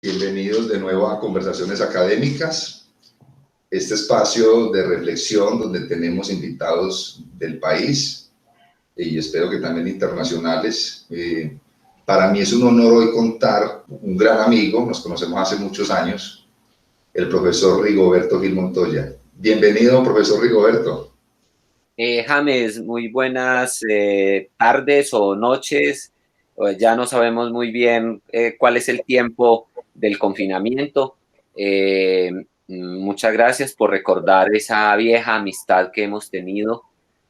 Bienvenidos de nuevo a Conversaciones Académicas, este espacio de reflexión donde tenemos invitados del país y espero que también internacionales. Para mí es un honor hoy contar un gran amigo, nos conocemos hace muchos años, el profesor Rigoberto Gil Montoya. Bienvenido, profesor Rigoberto. James, muy buenas tardes o noches. Ya no sabemos muy bien cuál es el tiempo del confinamiento. Muchas gracias por recordar esa vieja amistad que hemos tenido,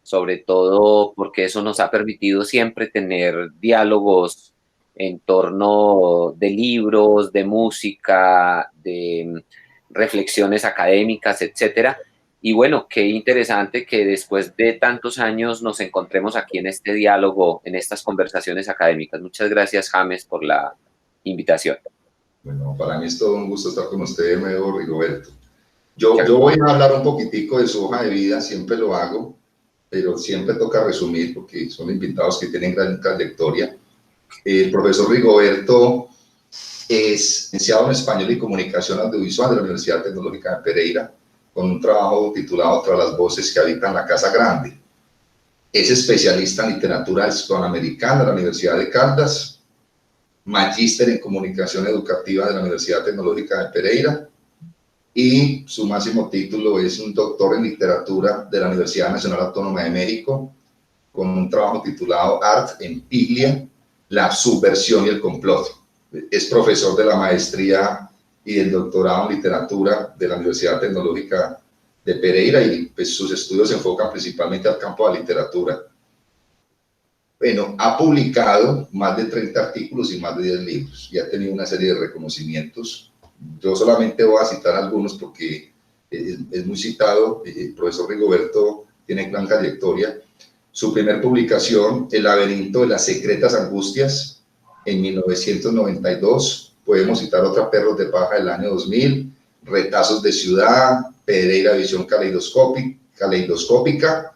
sobre todo porque eso nos ha permitido siempre tener diálogos en torno de libros, de música, de reflexiones académicas, etcétera. Y bueno, qué interesante que después de tantos años nos encontremos aquí en este diálogo, en estas conversaciones académicas. Muchas gracias, James, por la invitación. Bueno, para mí es todo un gusto estar con usted de nuevo, Rigoberto. Yo voy a hablar un poquitico de su hoja de vida, siempre lo hago, pero siempre toca resumir porque son invitados que tienen gran trayectoria. El profesor Rigoberto es licenciado en Español y Comunicación Audiovisual de la Universidad Tecnológica de Pereira, con un trabajo titulado Tras las voces que habitan la Casa Grande. Es especialista en literatura hispanoamericana de la Universidad de Caldas, magíster en Comunicación Educativa de la Universidad Tecnológica de Pereira, y su máximo título es un doctor en literatura de la Universidad Nacional Autónoma de México, con un trabajo titulado Art en Piglia, la subversión y el complot. Es profesor de la maestría y del doctorado en literatura de la Universidad Tecnológica de Pereira y pues, sus estudios se enfocan principalmente al campo de la literatura. Bueno, ha publicado más de 30 artículos y más de 10 libros y ha tenido una serie de reconocimientos. Yo solamente voy a citar algunos porque es muy citado. El profesor Rigoberto tiene gran trayectoria. Su primer publicación, El laberinto de las secretas angustias, en 1992. Podemos citar otra, Perros de paja, del año 2000, Retazos de ciudad, Pereira visión caleidoscópica,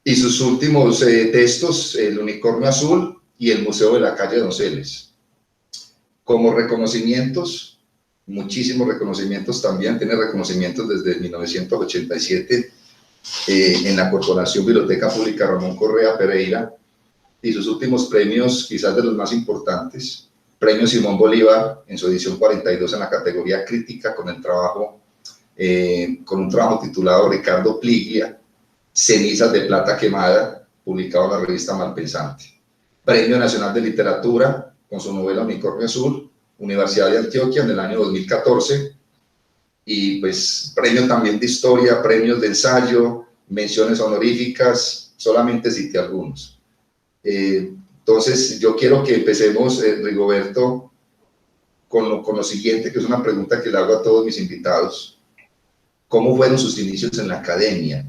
y sus últimos textos, El unicornio azul y El museo de la calle Donceles. Como reconocimientos, muchísimos reconocimientos también, tiene reconocimientos desde 1987 en la Corporación Biblioteca Pública Ramón Correa Pereira, y sus últimos premios, quizás de los más importantes, Premio Simón Bolívar en su edición 42 en la categoría crítica con un trabajo titulado Ricardo Pliglia, Cenizas de plata quemada, publicado en la revista Malpensante. Premio Nacional de Literatura con su novela Unicornio Azul, Universidad de Antioquia en el año 2014, y pues premio también de historia, premios de ensayo, menciones honoríficas, solamente cité algunos. Entonces yo quiero que empecemos, Rigoberto, con lo siguiente, que es una pregunta que le hago a todos mis invitados. ¿Cómo fueron sus inicios en la academia?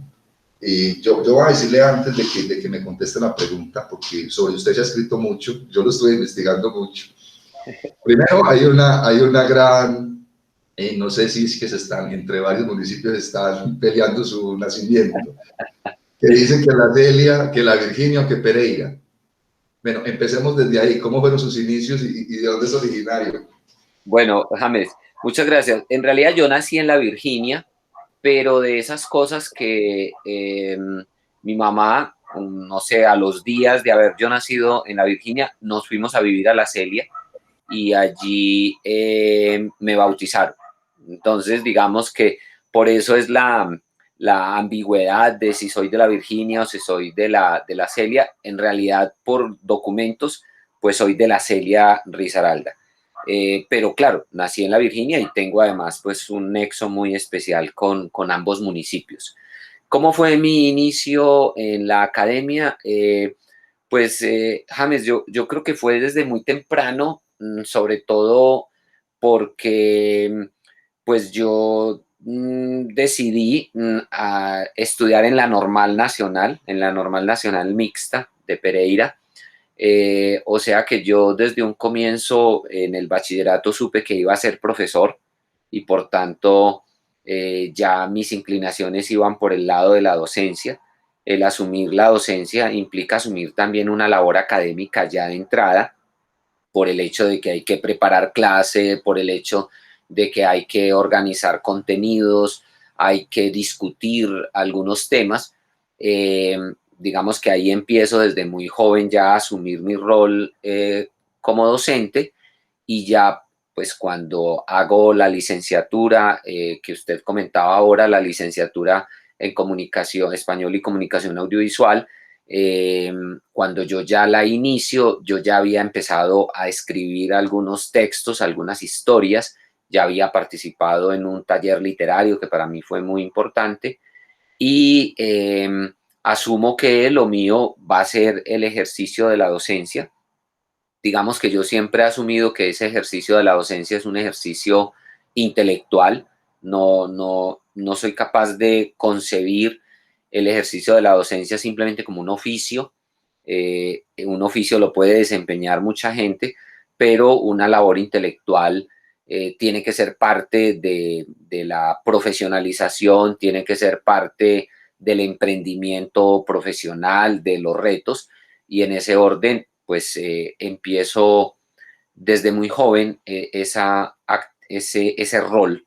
Yo voy a decirle antes de que me conteste la pregunta, porque sobre usted se ha escrito mucho, yo lo estoy investigando mucho. Primero, hay una gran, no sé si es que se están, entre varios municipios están peleando su nacimiento, que dicen que la Delia, que la Virginia o que Pereira. Bueno, empecemos desde ahí. ¿Cómo fueron sus inicios y de dónde es originario? Bueno, James, muchas gracias. En realidad yo nací en la Virginia, pero de esas cosas que mi mamá, no sé, a los días de haber yo nacido en la Virginia, nos fuimos a vivir a La Celia y allí me bautizaron. Entonces, digamos que por eso es la ambigüedad de si soy de la Virginia o si soy de la Celia. En realidad, por documentos, pues soy de La Celia Risaralda. Pero claro, nací en la Virginia y tengo además pues un nexo muy especial con ambos municipios. ¿Cómo fue mi inicio en la academia? James, yo creo que fue desde muy temprano, sobre todo porque pues yo decidí a estudiar en la Normal Nacional Mixta de Pereira. O sea que yo desde un comienzo en el bachillerato supe que iba a ser profesor y por tanto ya mis inclinaciones iban por el lado de la docencia. El asumir la docencia implica asumir también una labor académica ya de entrada por el hecho de que hay que preparar clase, por el hecho de que hay que organizar contenidos, hay que discutir algunos temas. Digamos que ahí empiezo desde muy joven ya a asumir mi rol como docente, y ya pues cuando hago la licenciatura que usted comentaba ahora, la licenciatura en comunicación español y comunicación audiovisual, cuando yo ya la inicio, yo ya había empezado a escribir algunos textos, algunas historias, ya había participado en un taller literario que para mí fue muy importante, y asumo que lo mío va a ser el ejercicio de la docencia. Digamos que yo siempre he asumido que ese ejercicio de la docencia es un ejercicio intelectual. No soy capaz de concebir el ejercicio de la docencia simplemente como un oficio. Un oficio lo puede desempeñar mucha gente, pero una labor intelectual tiene que ser parte de la profesionalización, tiene que ser parte del emprendimiento profesional, de los retos, y en ese orden pues empiezo desde muy joven ese rol.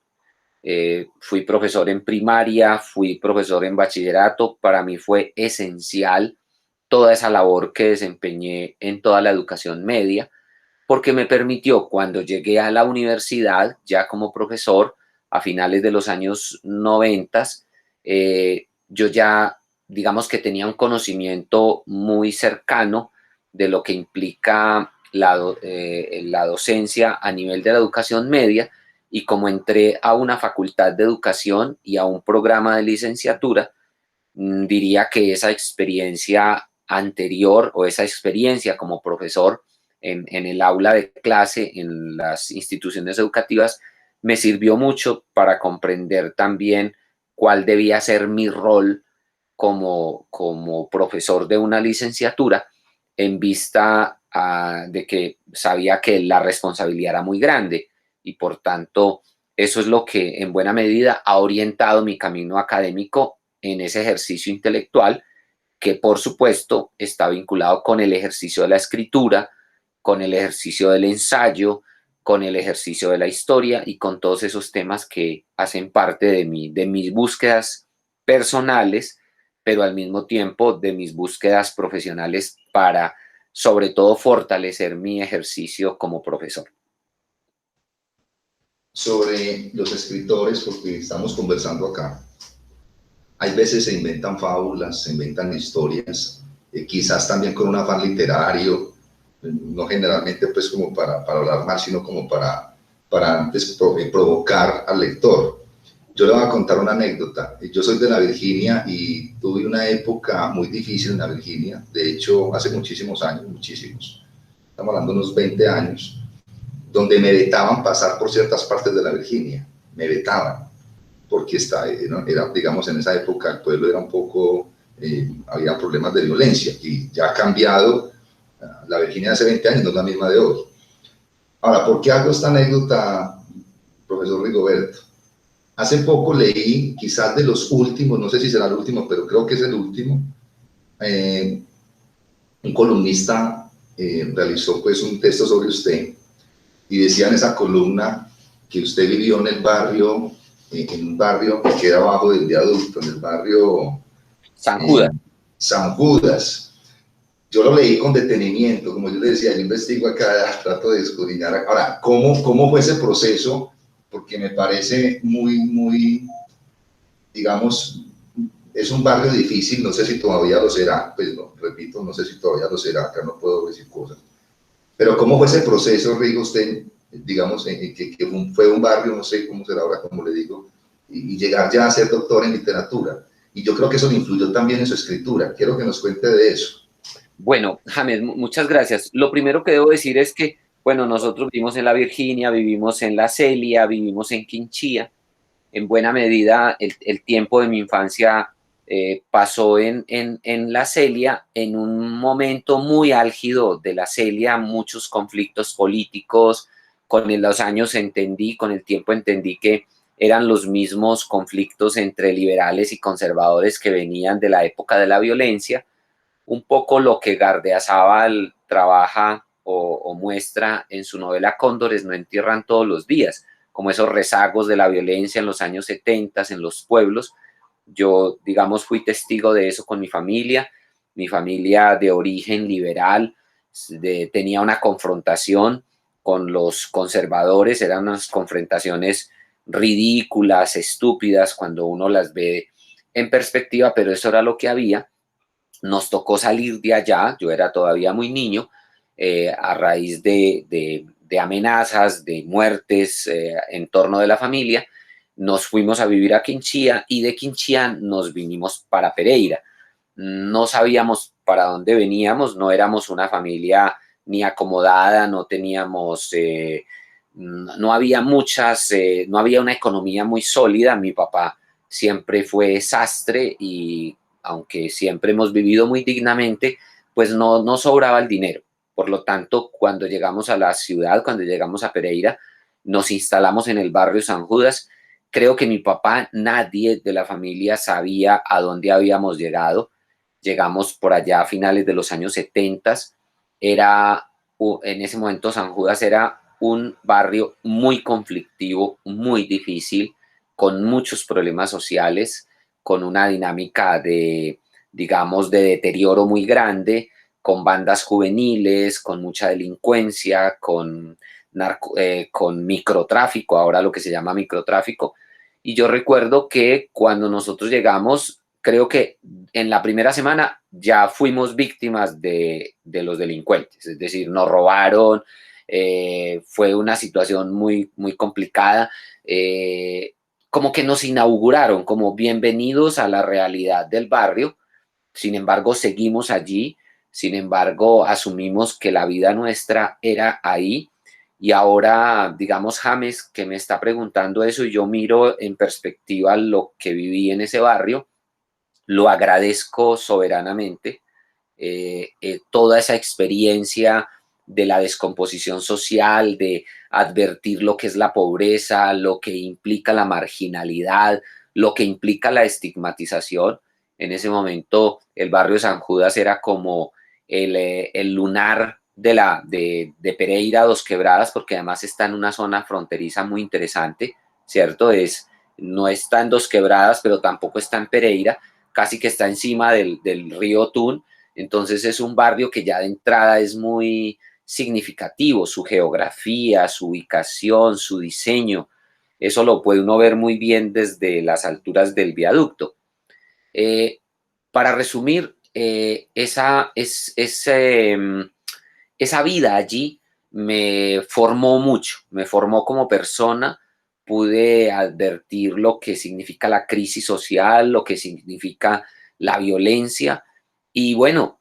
Fui profesor en primaria, fui profesor en bachillerato. Para mí fue esencial toda esa labor que desempeñé en toda la educación media, porque me permitió, cuando llegué a la universidad ya como profesor a finales de los años 90, yo ya, digamos que tenía un conocimiento muy cercano de lo que implica la docencia a nivel de la educación media, y como entré a una facultad de educación y a un programa de licenciatura, diría que esa experiencia anterior o esa experiencia como profesor en el aula de clase, en las instituciones educativas, me sirvió mucho para comprender también cuál debía ser mi rol como profesor de una licenciatura, en vista de que sabía que la responsabilidad era muy grande, y por tanto eso es lo que en buena medida ha orientado mi camino académico en ese ejercicio intelectual, que por supuesto está vinculado con el ejercicio de la escritura, con el ejercicio del ensayo, con el ejercicio de la historia y con todos esos temas que hacen parte de mis búsquedas personales, pero al mismo tiempo de mis búsquedas profesionales para, sobre todo, fortalecer mi ejercicio como profesor. Sobre los escritores, porque estamos conversando acá, hay veces se inventan fábulas, se inventan historias, quizás también con un afán literario, no generalmente pues como para hablar mal, sino como para antes provocar al lector. Yo le voy a contar una anécdota. Yo soy de la Virginia y tuve una época muy difícil en la Virginia. De hecho, hace muchísimos años, muchísimos. Estamos hablando de unos 20 años, donde me vetaban pasar por ciertas partes de la Virginia. Me vetaban, porque era, digamos, en esa época el pueblo era un poco, había problemas de violencia y ya ha cambiado. La Virginia de hace 20 años no es la misma de hoy. Ahora, ¿por qué hago esta anécdota, profesor Rigoberto? Hace poco leí, quizás de los últimos, no sé si será el último, pero creo que es el último, un columnista realizó pues un texto sobre usted y decía en esa columna que usted vivió en el barrio, en un barrio que queda abajo del viaducto, en el barrio San Judas. San Judas. Yo lo leí con detenimiento, como yo le decía, yo investigo acá, trato de escudriñar. Ahora, ¿cómo fue ese proceso? Porque me parece muy, digamos, es un barrio difícil, no sé si todavía lo será, pues no, repito, no sé si todavía lo será, acá no puedo decir cosas. Pero ¿cómo fue ese proceso, Rigo, usted, digamos, que fue un barrio, no sé cómo será ahora, como le digo, y llegar ya a ser doctor en literatura? Y yo creo que eso le influyó también en su escritura. Quiero que nos cuente de eso. Bueno, James, muchas gracias. Lo primero que debo decir es que, bueno, nosotros vivimos en la Virginia, vivimos en la Celia, vivimos en Quinchía. En buena medida, el tiempo de mi infancia pasó en la Celia, en un momento muy álgido de la Celia, muchos conflictos políticos. Con los años entendí, con el tiempo entendí que eran los mismos conflictos entre liberales y conservadores que venían de la época de la violencia. Un poco lo que Gardeazabal trabaja o muestra en su novela Cóndores no entierran todos los días, como esos rezagos de la violencia en los años 70 en los pueblos. Yo, digamos, fui testigo de eso con mi familia de origen liberal, tenía una confrontación con los conservadores, eran unas confrontaciones ridículas, estúpidas, cuando uno las ve en perspectiva, pero eso era lo que había. Nos tocó salir de allá, yo era todavía muy niño, a raíz de amenazas, de muertes en torno de la familia. Nos fuimos a vivir a Quinchía y de Quinchía nos vinimos para Pereira. No sabíamos para dónde veníamos, no éramos una familia ni acomodada, no teníamos, no había no había una economía muy sólida. Mi papá siempre fue sastre y aunque siempre hemos vivido muy dignamente, pues no sobraba el dinero. Por lo tanto, cuando llegamos a la ciudad, cuando llegamos a Pereira, nos instalamos en el barrio San Judas. Creo que mi papá, nadie de la familia sabía a dónde habíamos llegado. Llegamos por allá a finales de los años 70. En ese momento San Judas era un barrio muy conflictivo, muy difícil, con muchos problemas sociales, con una dinámica digamos, de deterioro muy grande, con bandas juveniles, con mucha delincuencia, con microtráfico, ahora lo que se llama microtráfico. Y yo recuerdo que cuando nosotros llegamos, creo que en la primera semana ya fuimos víctimas de los delincuentes, es decir, nos robaron, fue una situación muy, muy complicada, como que nos inauguraron como bienvenidos a la realidad del barrio. Sin embargo, seguimos allí, sin embargo, asumimos que la vida nuestra era ahí. Y ahora, digamos, James, que me está preguntando eso, y yo miro en perspectiva lo que viví en ese barrio, lo agradezco soberanamente. Toda esa experiencia de la descomposición social, de advertir lo que es la pobreza, lo que implica la marginalidad, lo que implica la estigmatización. En ese momento el barrio San Judas era como el lunar de Pereira, Dos Quebradas, porque además está en una zona fronteriza muy interesante, ¿cierto? No está en Dos Quebradas, pero tampoco está en Pereira, casi que está encima del río Tun. Entonces es un barrio que ya de entrada es muy significativo, su geografía, su ubicación, su diseño. Eso lo puede uno ver muy bien desde las alturas del viaducto. Para resumir, esa vida allí me formó mucho, me formó como persona. Pude advertir lo que significa la crisis social, lo que significa la violencia. Y bueno,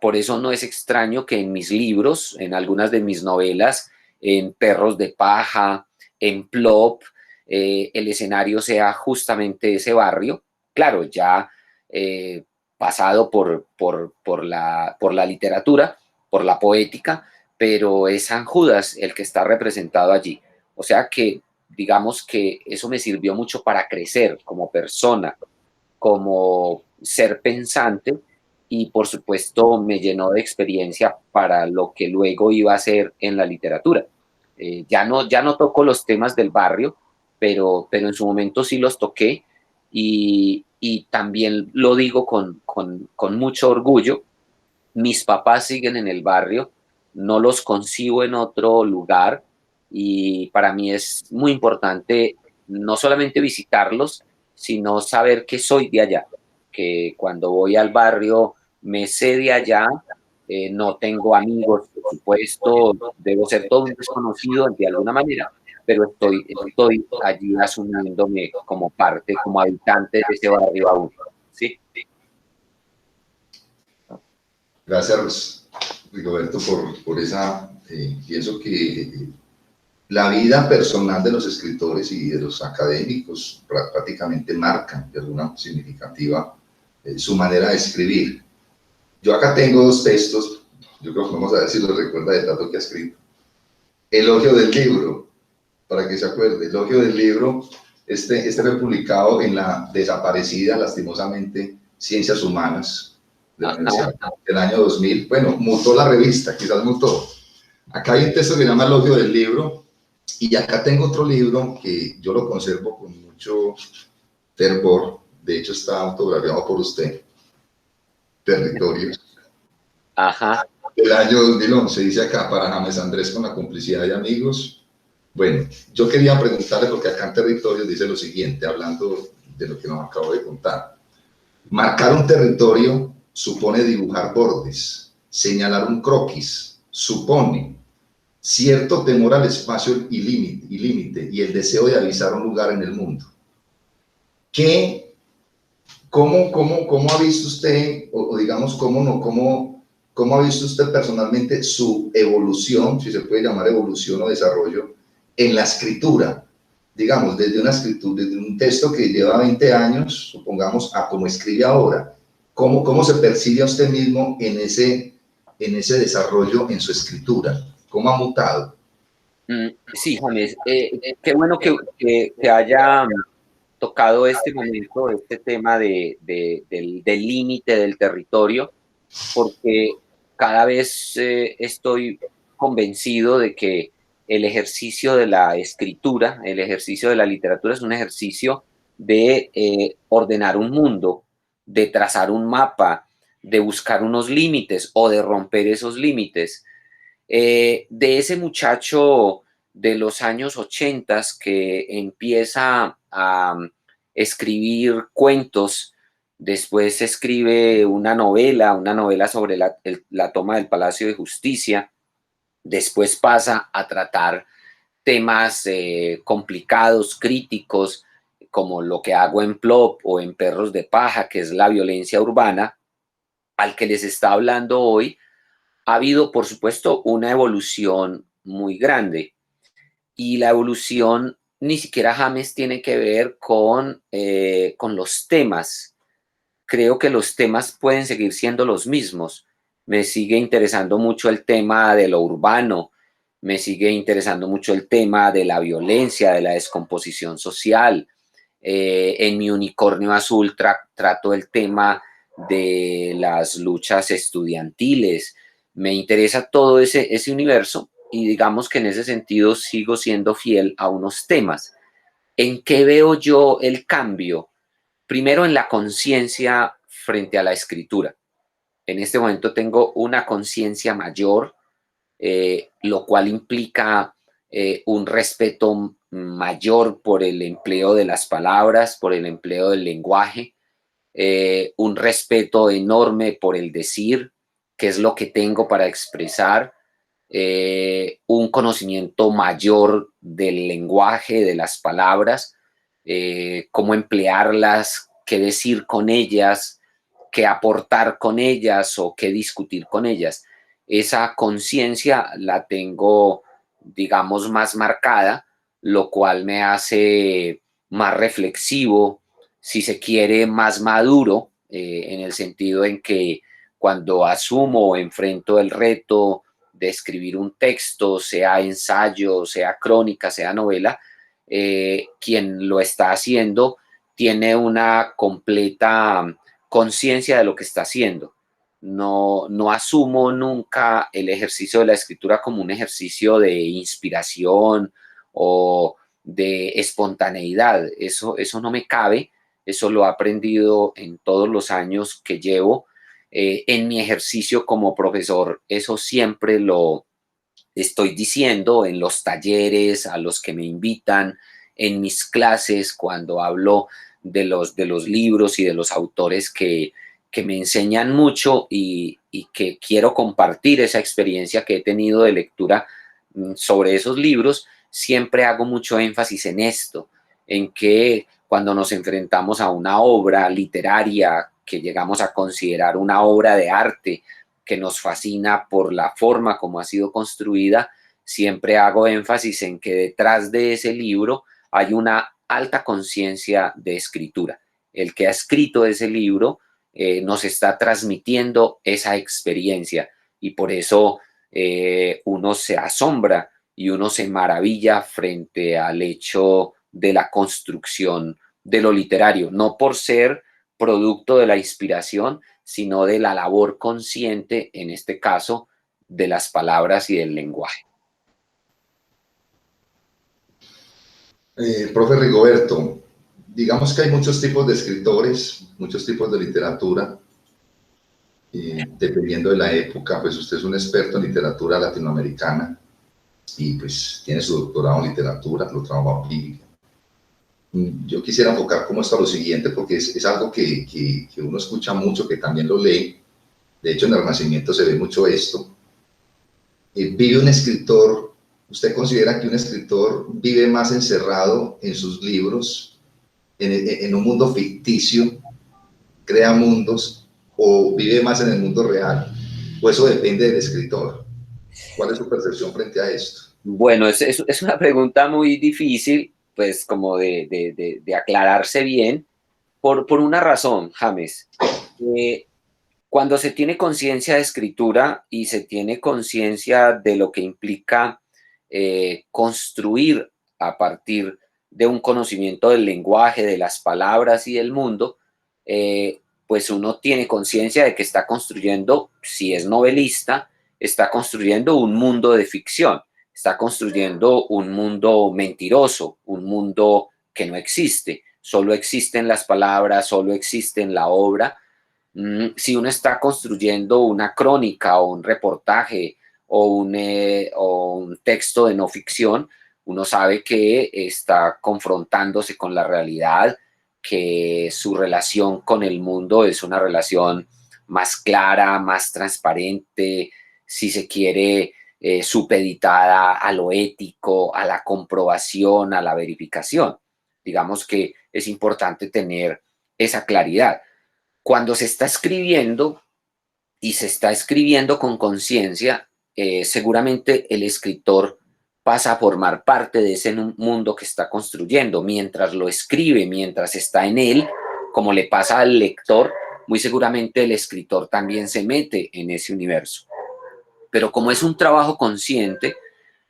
por eso no es extraño que en mis libros, en algunas de mis novelas, en Perros de Paja, en Plop, el escenario sea justamente ese barrio. Claro, ya pasado por la literatura, por la poética, pero es San Judas el que está representado allí. O sea que, digamos que eso me sirvió mucho para crecer como persona, como ser pensante, y por supuesto me llenó de experiencia para lo que luego iba a hacer en la literatura. Ya no toco los temas del barrio, pero en su momento sí los toqué, y también lo digo con mucho orgullo. Mis papás siguen en el barrio, no los concibo en otro lugar, y para mí es muy importante no solamente visitarlos, sino saber que soy de allá, que cuando voy al barrio me sé de allá. No tengo amigos, por supuesto, debo ser todo un desconocido de alguna manera, pero estoy allí asumiéndome como parte, como habitante de ese barrio aún, ¿sí? Gracias, Rigoberto, por esa, pienso que la vida personal de los escritores y de los académicos prácticamente marcan de alguna significativa su manera de escribir. Yo acá tengo dos textos, yo creo que vamos a ver si los recuerda de tanto que ha escrito. Elogio del libro, para que se acuerde, Elogio del libro, este fue publicado en la desaparecida, lastimosamente, Ciencias Humanas, de la universidad, del año 2000. Bueno, mutó la revista, quizás mutó. Acá hay un texto que se llama Elogio del libro, y acá tengo otro libro que yo lo conservo con mucho fervor. De hecho, está autografiado por usted. Territorios. Ajá. Del año 2011, dice acá, para James Andrés con la complicidad de amigos. Bueno, yo quería preguntarle, porque acá en Territorios dice lo siguiente, hablando de lo que nos acabo de contar. Marcar un territorio supone dibujar bordes, señalar un croquis, supone cierto temor al espacio y límite y el deseo de avisar un lugar en el mundo. ¿Cómo ha visto usted, o digamos, cómo ha visto usted personalmente su evolución, si se puede llamar evolución o desarrollo, en la escritura? Digamos, desde una escritura, desde un texto que lleva 20 años, supongamos, a cómo escribe ahora. ¿Cómo se percibe a usted mismo en ese desarrollo en su escritura? ¿Cómo ha mutado? Sí, James, qué bueno que haya tocado este momento, este tema del límite del territorio, porque cada vez estoy convencido de que el ejercicio de la escritura, el ejercicio de la literatura es un ejercicio de ordenar un mundo, de trazar un mapa, de buscar unos límites o de romper esos límites. De ese muchacho de los años 80 que empieza a escribir cuentos, después escribe una novela sobre la toma del Palacio de Justicia, después pasa a tratar temas complicados, críticos, como lo que hago en Plop o en Perros de Paja, que es la violencia urbana, al que les está hablando hoy. Ha habido, por supuesto, una evolución muy grande, y la evolución ni siquiera, James, tiene que ver con los temas. Creo que los temas pueden seguir siendo los mismos. Me sigue interesando mucho el tema de lo urbano, me sigue interesando mucho el tema de la violencia, de la descomposición social. En mi Unicornio Azul trato el tema de las luchas estudiantiles. Me interesa todo ese universo, y digamos que en ese sentido sigo siendo fiel a unos temas. ¿En qué veo yo el cambio? Primero, en la conciencia frente a la escritura. En este momento tengo una conciencia mayor, lo cual implica un respeto mayor por el empleo de las palabras, por el empleo del lenguaje, un respeto enorme por el decir, qué es lo que tengo para expresar, un conocimiento mayor del lenguaje, de las palabras, cómo emplearlas, qué decir con ellas, qué aportar con ellas o qué discutir con ellas. Esa conciencia la tengo, digamos, más marcada, lo cual me hace más reflexivo, si se quiere, más maduro, en el sentido en que cuando asumo o enfrento el reto de escribir un texto, sea ensayo, sea crónica, sea novela, quien lo está haciendo tiene una completa conciencia de lo que está haciendo. No asumo nunca el ejercicio de la escritura como un ejercicio de inspiración o de espontaneidad. Eso no me cabe, eso lo he aprendido en todos los años que llevo en mi ejercicio como profesor. Eso siempre lo estoy diciendo en los talleres a los que me invitan, en mis clases, cuando hablo de los libros y de los autores que me enseñan mucho, y que quiero compartir esa experiencia que he tenido de lectura sobre esos libros. Siempre hago mucho énfasis en esto, en que cuando nos enfrentamos a una obra literaria que llegamos a considerar una obra de arte, que nos fascina por la forma como ha sido construida, siempre hago énfasis en que detrás de ese libro hay una alta conciencia de escritura. El que ha escrito ese libro nos está transmitiendo esa experiencia, y por eso uno se asombra y uno se maravilla frente al hecho de la construcción de lo literario, no por ser producto de la inspiración, sino de la labor consciente, en este caso, de las palabras y del lenguaje. Profe Rigoberto, digamos que hay muchos tipos de escritores, muchos tipos de literatura, dependiendo de la época. Pues usted es un experto en literatura latinoamericana y pues tiene su doctorado en literatura, lo trabaja aquí. Yo quisiera enfocar como esto a lo siguiente, porque es algo que uno escucha mucho, que también lo lee. De hecho, en el Renacimiento se ve mucho esto. ¿Vive un escritor, usted considera que un escritor vive más encerrado en sus libros, en un mundo ficticio, crea mundos, o vive más en el mundo real? ¿O eso depende del escritor? ¿Cuál es su percepción frente a esto? Bueno, es una pregunta muy difícil, pues como de aclararse bien, por una razón, James. Cuando se tiene conciencia de escritura y se tiene conciencia de lo que implica construir a partir de un conocimiento del lenguaje, de las palabras y del mundo, pues uno tiene conciencia de que está construyendo, si es novelista, está construyendo un mundo de ficción, está construyendo un mundo mentiroso, un mundo que no existe, solo existen las palabras, solo existe en la obra. Si uno está construyendo una crónica o un reportaje o un texto de no ficción, uno sabe que está confrontándose con la realidad, que su relación con el mundo es una relación más clara, más transparente, si se quiere, supeditada a lo ético, a la comprobación, a la verificación. Digamos que es importante tener esa claridad. Cuando se está escribiendo y se está escribiendo con conciencia, seguramente el escritor pasa a formar parte de ese mundo que está construyendo. Mientras lo escribe, mientras está en él, como le pasa al lector, muy seguramente el escritor también se mete en ese universo. Pero como es un trabajo consciente,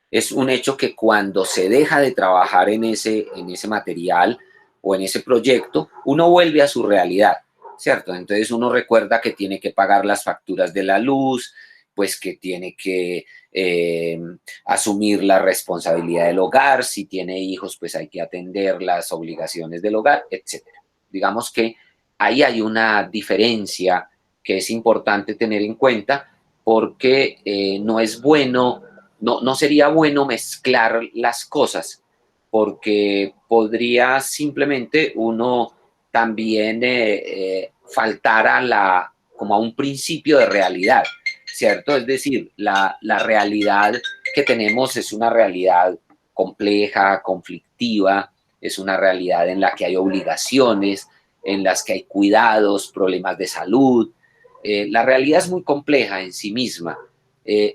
es un hecho que cuando se deja de trabajar en ese material o en ese proyecto, uno vuelve a su realidad, ¿cierto? Entonces uno recuerda que tiene que pagar las facturas de la luz, pues que tiene que asumir la responsabilidad del hogar, si tiene hijos, pues hay que atender las obligaciones del hogar, etcétera. Digamos que ahí hay una diferencia que es importante tener en cuenta porque no es bueno, no sería bueno mezclar las cosas, porque podría simplemente uno también faltar como a un principio de realidad, ¿cierto? Es decir, la realidad que tenemos es una realidad compleja, conflictiva, es una realidad en la que hay obligaciones, en las que hay cuidados, problemas de salud. La realidad es muy compleja en sí misma.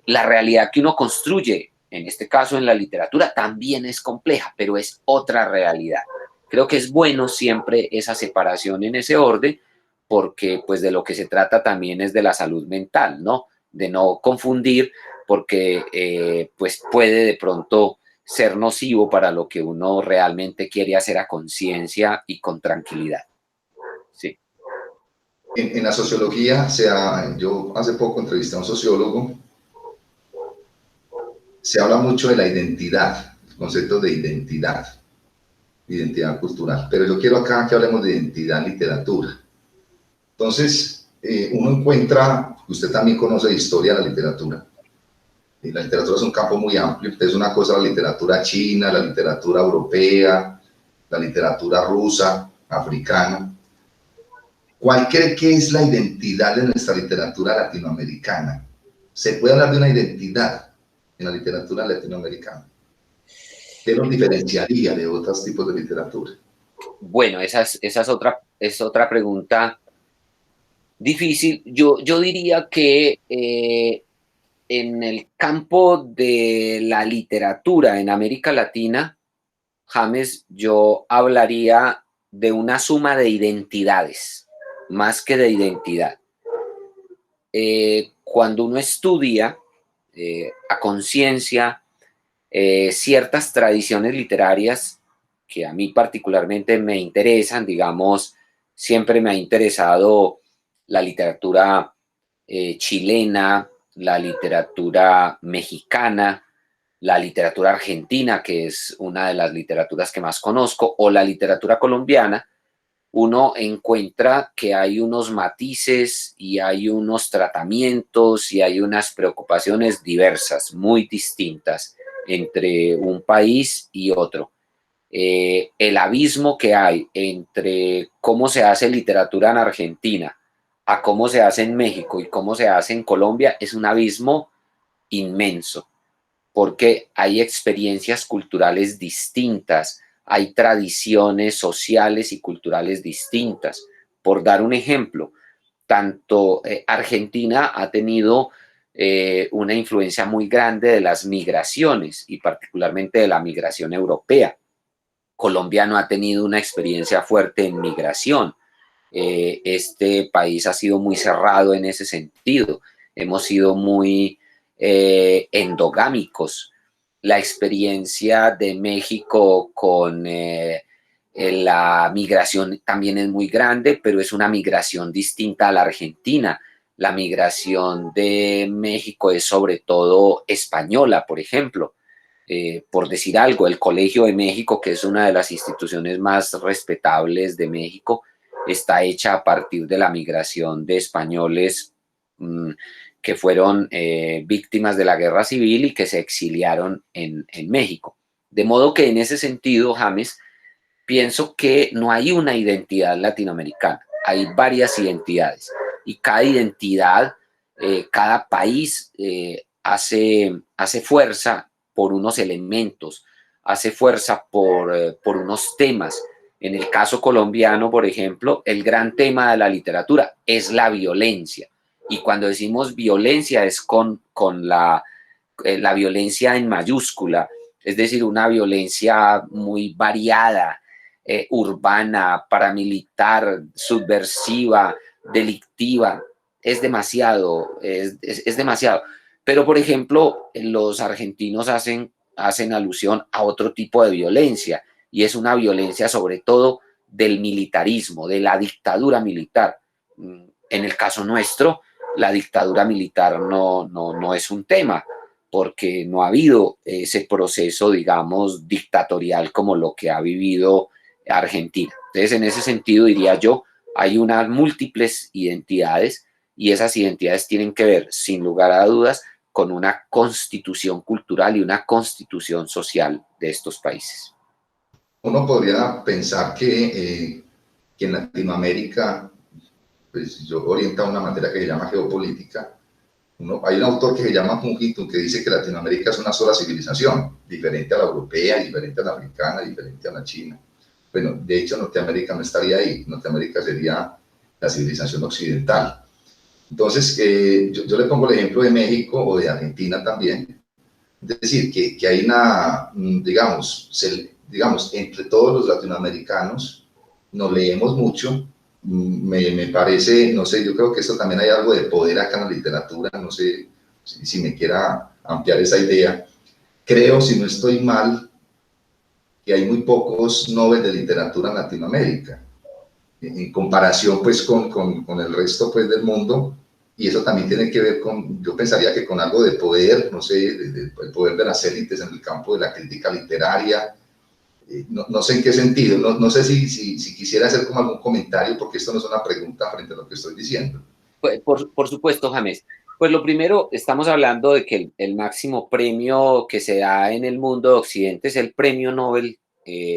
La realidad que uno construye, en este caso en la literatura, también es compleja, pero es otra realidad. Creo que es bueno siempre esa separación en ese orden, porque pues de lo que se trata también es de la salud mental, ¿no? De no confundir, porque pues puede de pronto ser nocivo para lo que uno realmente quiere hacer a conciencia y con tranquilidad. Sí. En la sociología, yo hace poco entrevisté a un sociólogo. Se habla mucho de la identidad, el concepto de identidad cultural, pero yo quiero acá que hablemos de identidad en literatura. Entonces, uno encuentra, usted también conoce de historia la literatura, y la literatura es un campo muy amplio. Entonces, una cosa es la literatura china, la literatura europea, la literatura rusa, africana. ¿Cuál cree que es la identidad de nuestra literatura latinoamericana? ¿Se puede hablar de una identidad en la literatura latinoamericana? ¿Qué nos diferenciaría de otros tipos de literatura? Bueno, esa es otra pregunta difícil. Yo diría que en el campo de la literatura en América Latina, James, yo hablaría de una suma de identidades, más que de identidad. Cuando uno estudia a conciencia ciertas tradiciones literarias que a mí particularmente me interesan, digamos, siempre me ha interesado la literatura chilena, la literatura mexicana, la literatura argentina, que es una de las literaturas que más conozco, o la literatura colombiana. Uno encuentra que hay unos matices y hay unos tratamientos y hay unas preocupaciones diversas, muy distintas entre un país y otro. El abismo que hay entre cómo se hace literatura en Argentina a cómo se hace en México y cómo se hace en Colombia es un abismo inmenso, porque hay experiencias culturales distintas, hay tradiciones sociales y culturales distintas. Por dar un ejemplo, tanto Argentina ha tenido una influencia muy grande de las migraciones y particularmente de la migración europea. Colombia no ha tenido una experiencia fuerte en migración. Este país ha sido muy cerrado en ese sentido. Hemos sido muy endogámicos. La experiencia de México con la migración también es muy grande, pero es una migración distinta a la Argentina. La migración de México es sobre todo española, por ejemplo. Por decir algo, el Colegio de México, que es una de las instituciones más respetables de México, está hecha a partir de la migración de españoles que fueron víctimas de la guerra civil y que se exiliaron en México. De modo que en ese sentido, James, pienso que no hay una identidad latinoamericana, hay varias identidades y cada identidad, cada país hace fuerza por unos elementos, hace fuerza por unos temas. En el caso colombiano, por ejemplo, el gran tema de la literatura es la violencia. Y cuando decimos violencia es con la violencia en mayúscula, es decir, una violencia muy variada, urbana, paramilitar, subversiva, delictiva. Es demasiado, es demasiado. Pero, por ejemplo, los argentinos hacen alusión a otro tipo de violencia, y es una violencia sobre todo del militarismo, de la dictadura militar. En el caso nuestro, la dictadura militar no es un tema, porque no ha habido ese proceso, digamos, dictatorial como lo que ha vivido Argentina. Entonces, en ese sentido, diría yo, hay unas múltiples identidades y esas identidades tienen que ver, sin lugar a dudas, con una constitución cultural y una constitución social de estos países. Uno podría pensar que en Latinoamérica, pues yo oriento a una materia que se llama geopolítica. Hay un autor que se llama Huntington que dice que Latinoamérica es una sola civilización, diferente a la europea, diferente a la africana, diferente a la china. Bueno, de hecho Norteamérica no estaría ahí, Norteamérica sería la civilización occidental. Entonces, yo le pongo el ejemplo de México o de Argentina también, es decir, que hay una, digamos, entre todos los latinoamericanos nos leemos mucho. Me parece, no sé, yo creo que esto también hay algo de poder acá en la literatura, no sé si me quiera ampliar esa idea. Creo, si no estoy mal, que hay muy pocos Nobel de literatura en Latinoamérica, en comparación pues con el resto pues del mundo, y eso también tiene que ver con, yo pensaría que con algo de poder, no sé, el poder de las élites en el campo de la crítica literaria. No sé en qué sentido, no sé si quisiera hacer como algún comentario, porque esto no es una pregunta frente a lo que estoy diciendo. Pues, por supuesto, James. Pues lo primero, estamos hablando de que el máximo premio que se da en el mundo de Occidente es el premio Nobel,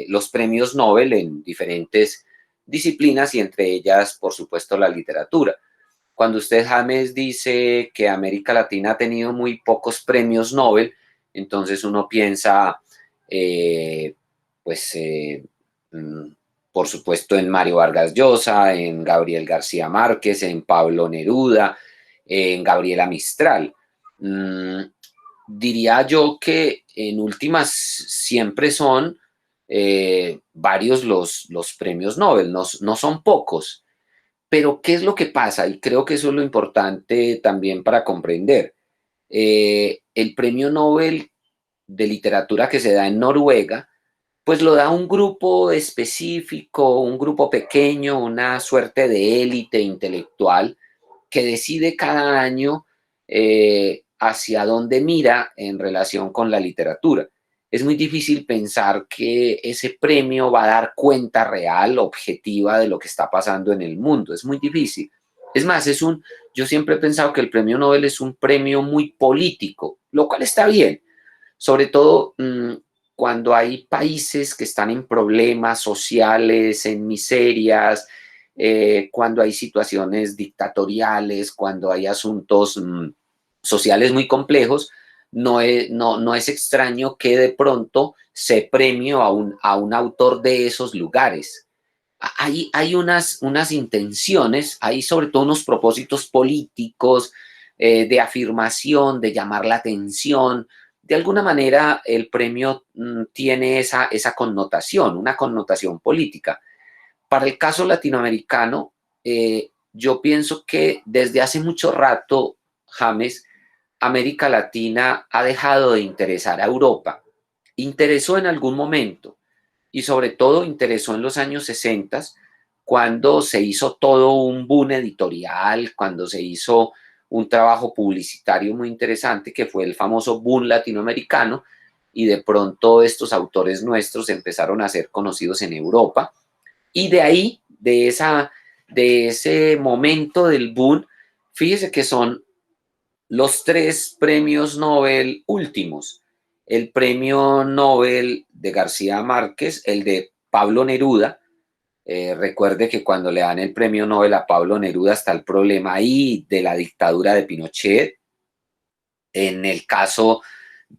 los premios Nobel en diferentes disciplinas y entre ellas, por supuesto, la literatura. Cuando usted, James, dice que América Latina ha tenido muy pocos premios Nobel, entonces uno piensa, eh, pues, por supuesto, en Mario Vargas Llosa, en Gabriel García Márquez, en Pablo Neruda, en Gabriela Mistral. Diría yo que en últimas siempre son varios los premios Nobel, no son pocos. Pero, ¿qué es lo que pasa? Y creo que eso es lo importante también para comprender. El premio Nobel de literatura que se da en Noruega pues lo da un grupo específico, un grupo pequeño, una suerte de élite intelectual que decide cada año hacia dónde mira en relación con la literatura. Es muy difícil pensar que ese premio va a dar cuenta real, objetiva de lo que está pasando en el mundo. Es muy difícil. Es más, yo siempre he pensado que el premio Nobel es un premio muy político, lo cual está bien. Sobre todo cuando hay países que están en problemas sociales, en miserias, cuando hay situaciones dictatoriales, cuando hay asuntos sociales muy complejos, no es extraño que de pronto se premie a un autor de esos lugares. Hay unas intenciones, hay sobre todo unos propósitos políticos de afirmación, de llamar la atención. De alguna manera el premio tiene esa connotación, una connotación política. Para el caso latinoamericano, yo pienso que desde hace mucho rato, James, América Latina ha dejado de interesar a Europa. Interesó en algún momento y sobre todo interesó en los años 60 cuando se hizo todo un boom editorial, cuando se hizo un trabajo publicitario muy interesante que fue el famoso boom latinoamericano y de pronto estos autores nuestros empezaron a ser conocidos en Europa y de ahí, de ese momento del boom, fíjese que son los tres premios Nobel últimos. El premio Nobel de García Márquez, el de Pablo Neruda. Recuerde que cuando le dan el premio Nobel a Pablo Neruda está el problema ahí de la dictadura de Pinochet. En el caso,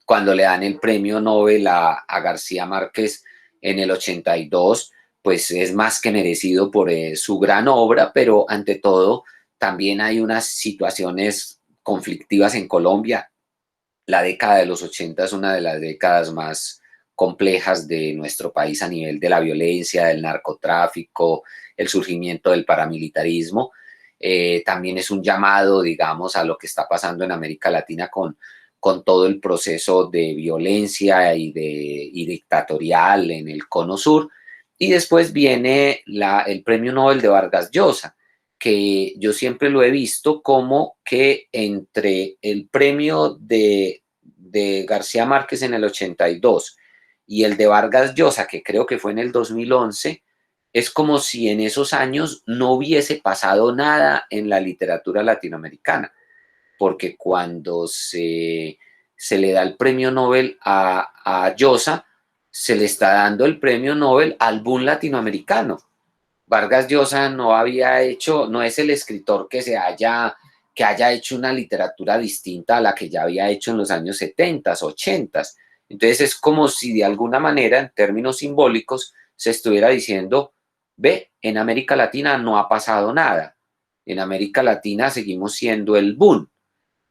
cuando le dan el premio Nobel a García Márquez en el 82, pues es más que merecido por su gran obra, pero ante todo también hay unas situaciones conflictivas en Colombia. La década de los 80 es una de las décadas más complejas de nuestro país a nivel de la violencia, del narcotráfico, el surgimiento del paramilitarismo. También es un llamado, digamos, a lo que está pasando en América Latina con todo el proceso de violencia y dictatorial en el Cono Sur. Y después viene el premio Nobel de Vargas Llosa, que yo siempre lo he visto como que entre el premio de García Márquez en el 82 y el de Vargas Llosa, que creo que fue en el 2011, es como si en esos años no hubiese pasado nada en la literatura latinoamericana, porque cuando se le da el premio Nobel a Llosa, se le está dando el premio Nobel al boom latinoamericano. Vargas Llosa no es el escritor que haya hecho una literatura distinta a la que ya había hecho en los años 70, 80. Entonces es como si de alguna manera, en términos simbólicos, se estuviera diciendo, ve, en América Latina no ha pasado nada. En América Latina seguimos siendo el boom.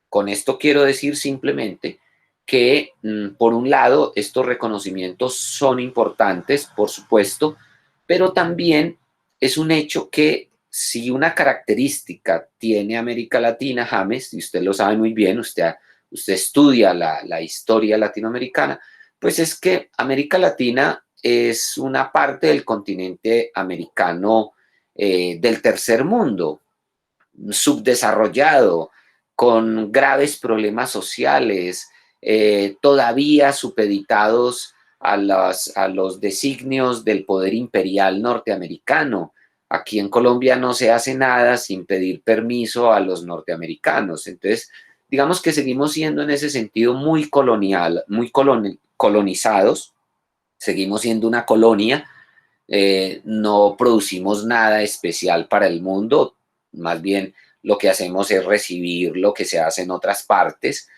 Con esto quiero decir simplemente que, por un lado, estos reconocimientos son importantes, por supuesto, pero también es un hecho que si una característica tiene América Latina, James, y usted lo sabe muy bien, usted estudia la historia latinoamericana, pues es que América Latina es una parte del continente americano del tercer mundo, subdesarrollado, con graves problemas sociales, todavía supeditados a los designios del poder imperial norteamericano. Aquí en Colombia no se hace nada sin pedir permiso a los norteamericanos. Entonces, digamos que seguimos siendo en ese sentido muy colonial, muy colonizados, seguimos siendo una colonia, no producimos nada especial para el mundo, más bien lo que hacemos es recibir lo que se hace en otras partes,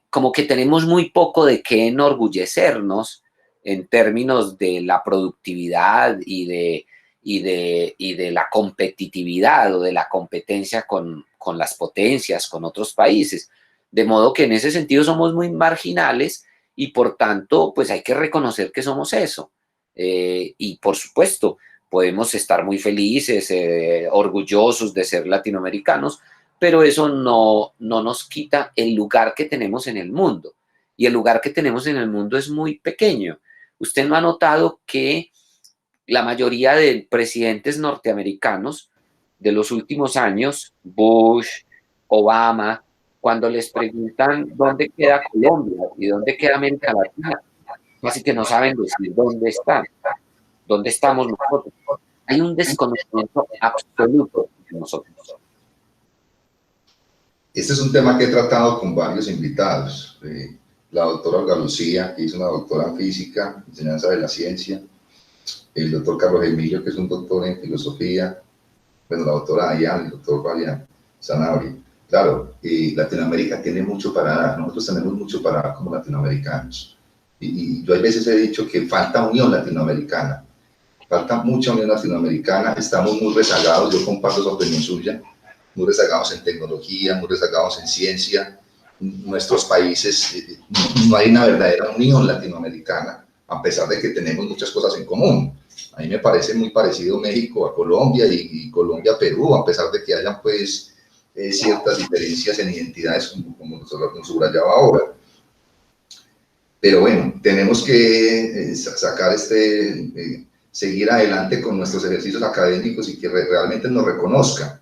como que tenemos muy poco de qué enorgullecernos en términos de la productividad y de la competitividad o de la competencia con las potencias, con otros países. De modo que en ese sentido somos muy marginales y por tanto, pues hay que reconocer que somos eso. Y por supuesto, podemos estar muy felices, orgullosos de ser latinoamericanos, pero eso no nos quita el lugar que tenemos en el mundo. Y el lugar que tenemos en el mundo es muy pequeño, ¿Usted no ha notado que la mayoría de presidentes norteamericanos de los últimos años, Bush, Obama, cuando les preguntan dónde queda Colombia y dónde queda América Latina, casi que no saben decir dónde están, dónde estamos nosotros? Hay un desconocimiento absoluto de nosotros. Este es un tema que he tratado con varios invitados. La doctora Olga Lucía, que es una doctora en física, enseñanza de la ciencia, el doctor Carlos Emilio, que es un doctor en filosofía, bueno, la doctora Ayán, el doctor Fabián Sanabria. Claro, Latinoamérica tiene mucho para dar, nosotros tenemos mucho para dar como latinoamericanos. Y yo a veces he dicho que falta unión latinoamericana, falta mucha unión latinoamericana, estamos muy rezagados, yo comparto esa opinión suya, muy rezagados en tecnología, muy rezagados en ciencia. Nuestros países, no hay una verdadera unión latinoamericana, a pesar de que tenemos muchas cosas en común. A mí me parece muy parecido México a Colombia y Colombia a Perú, a pesar de que hayan pues ciertas diferencias en identidades, como nos subrayaba ahora. Pero bueno, tenemos que sacar seguir adelante con nuestros ejercicios académicos y que realmente nos reconozcan.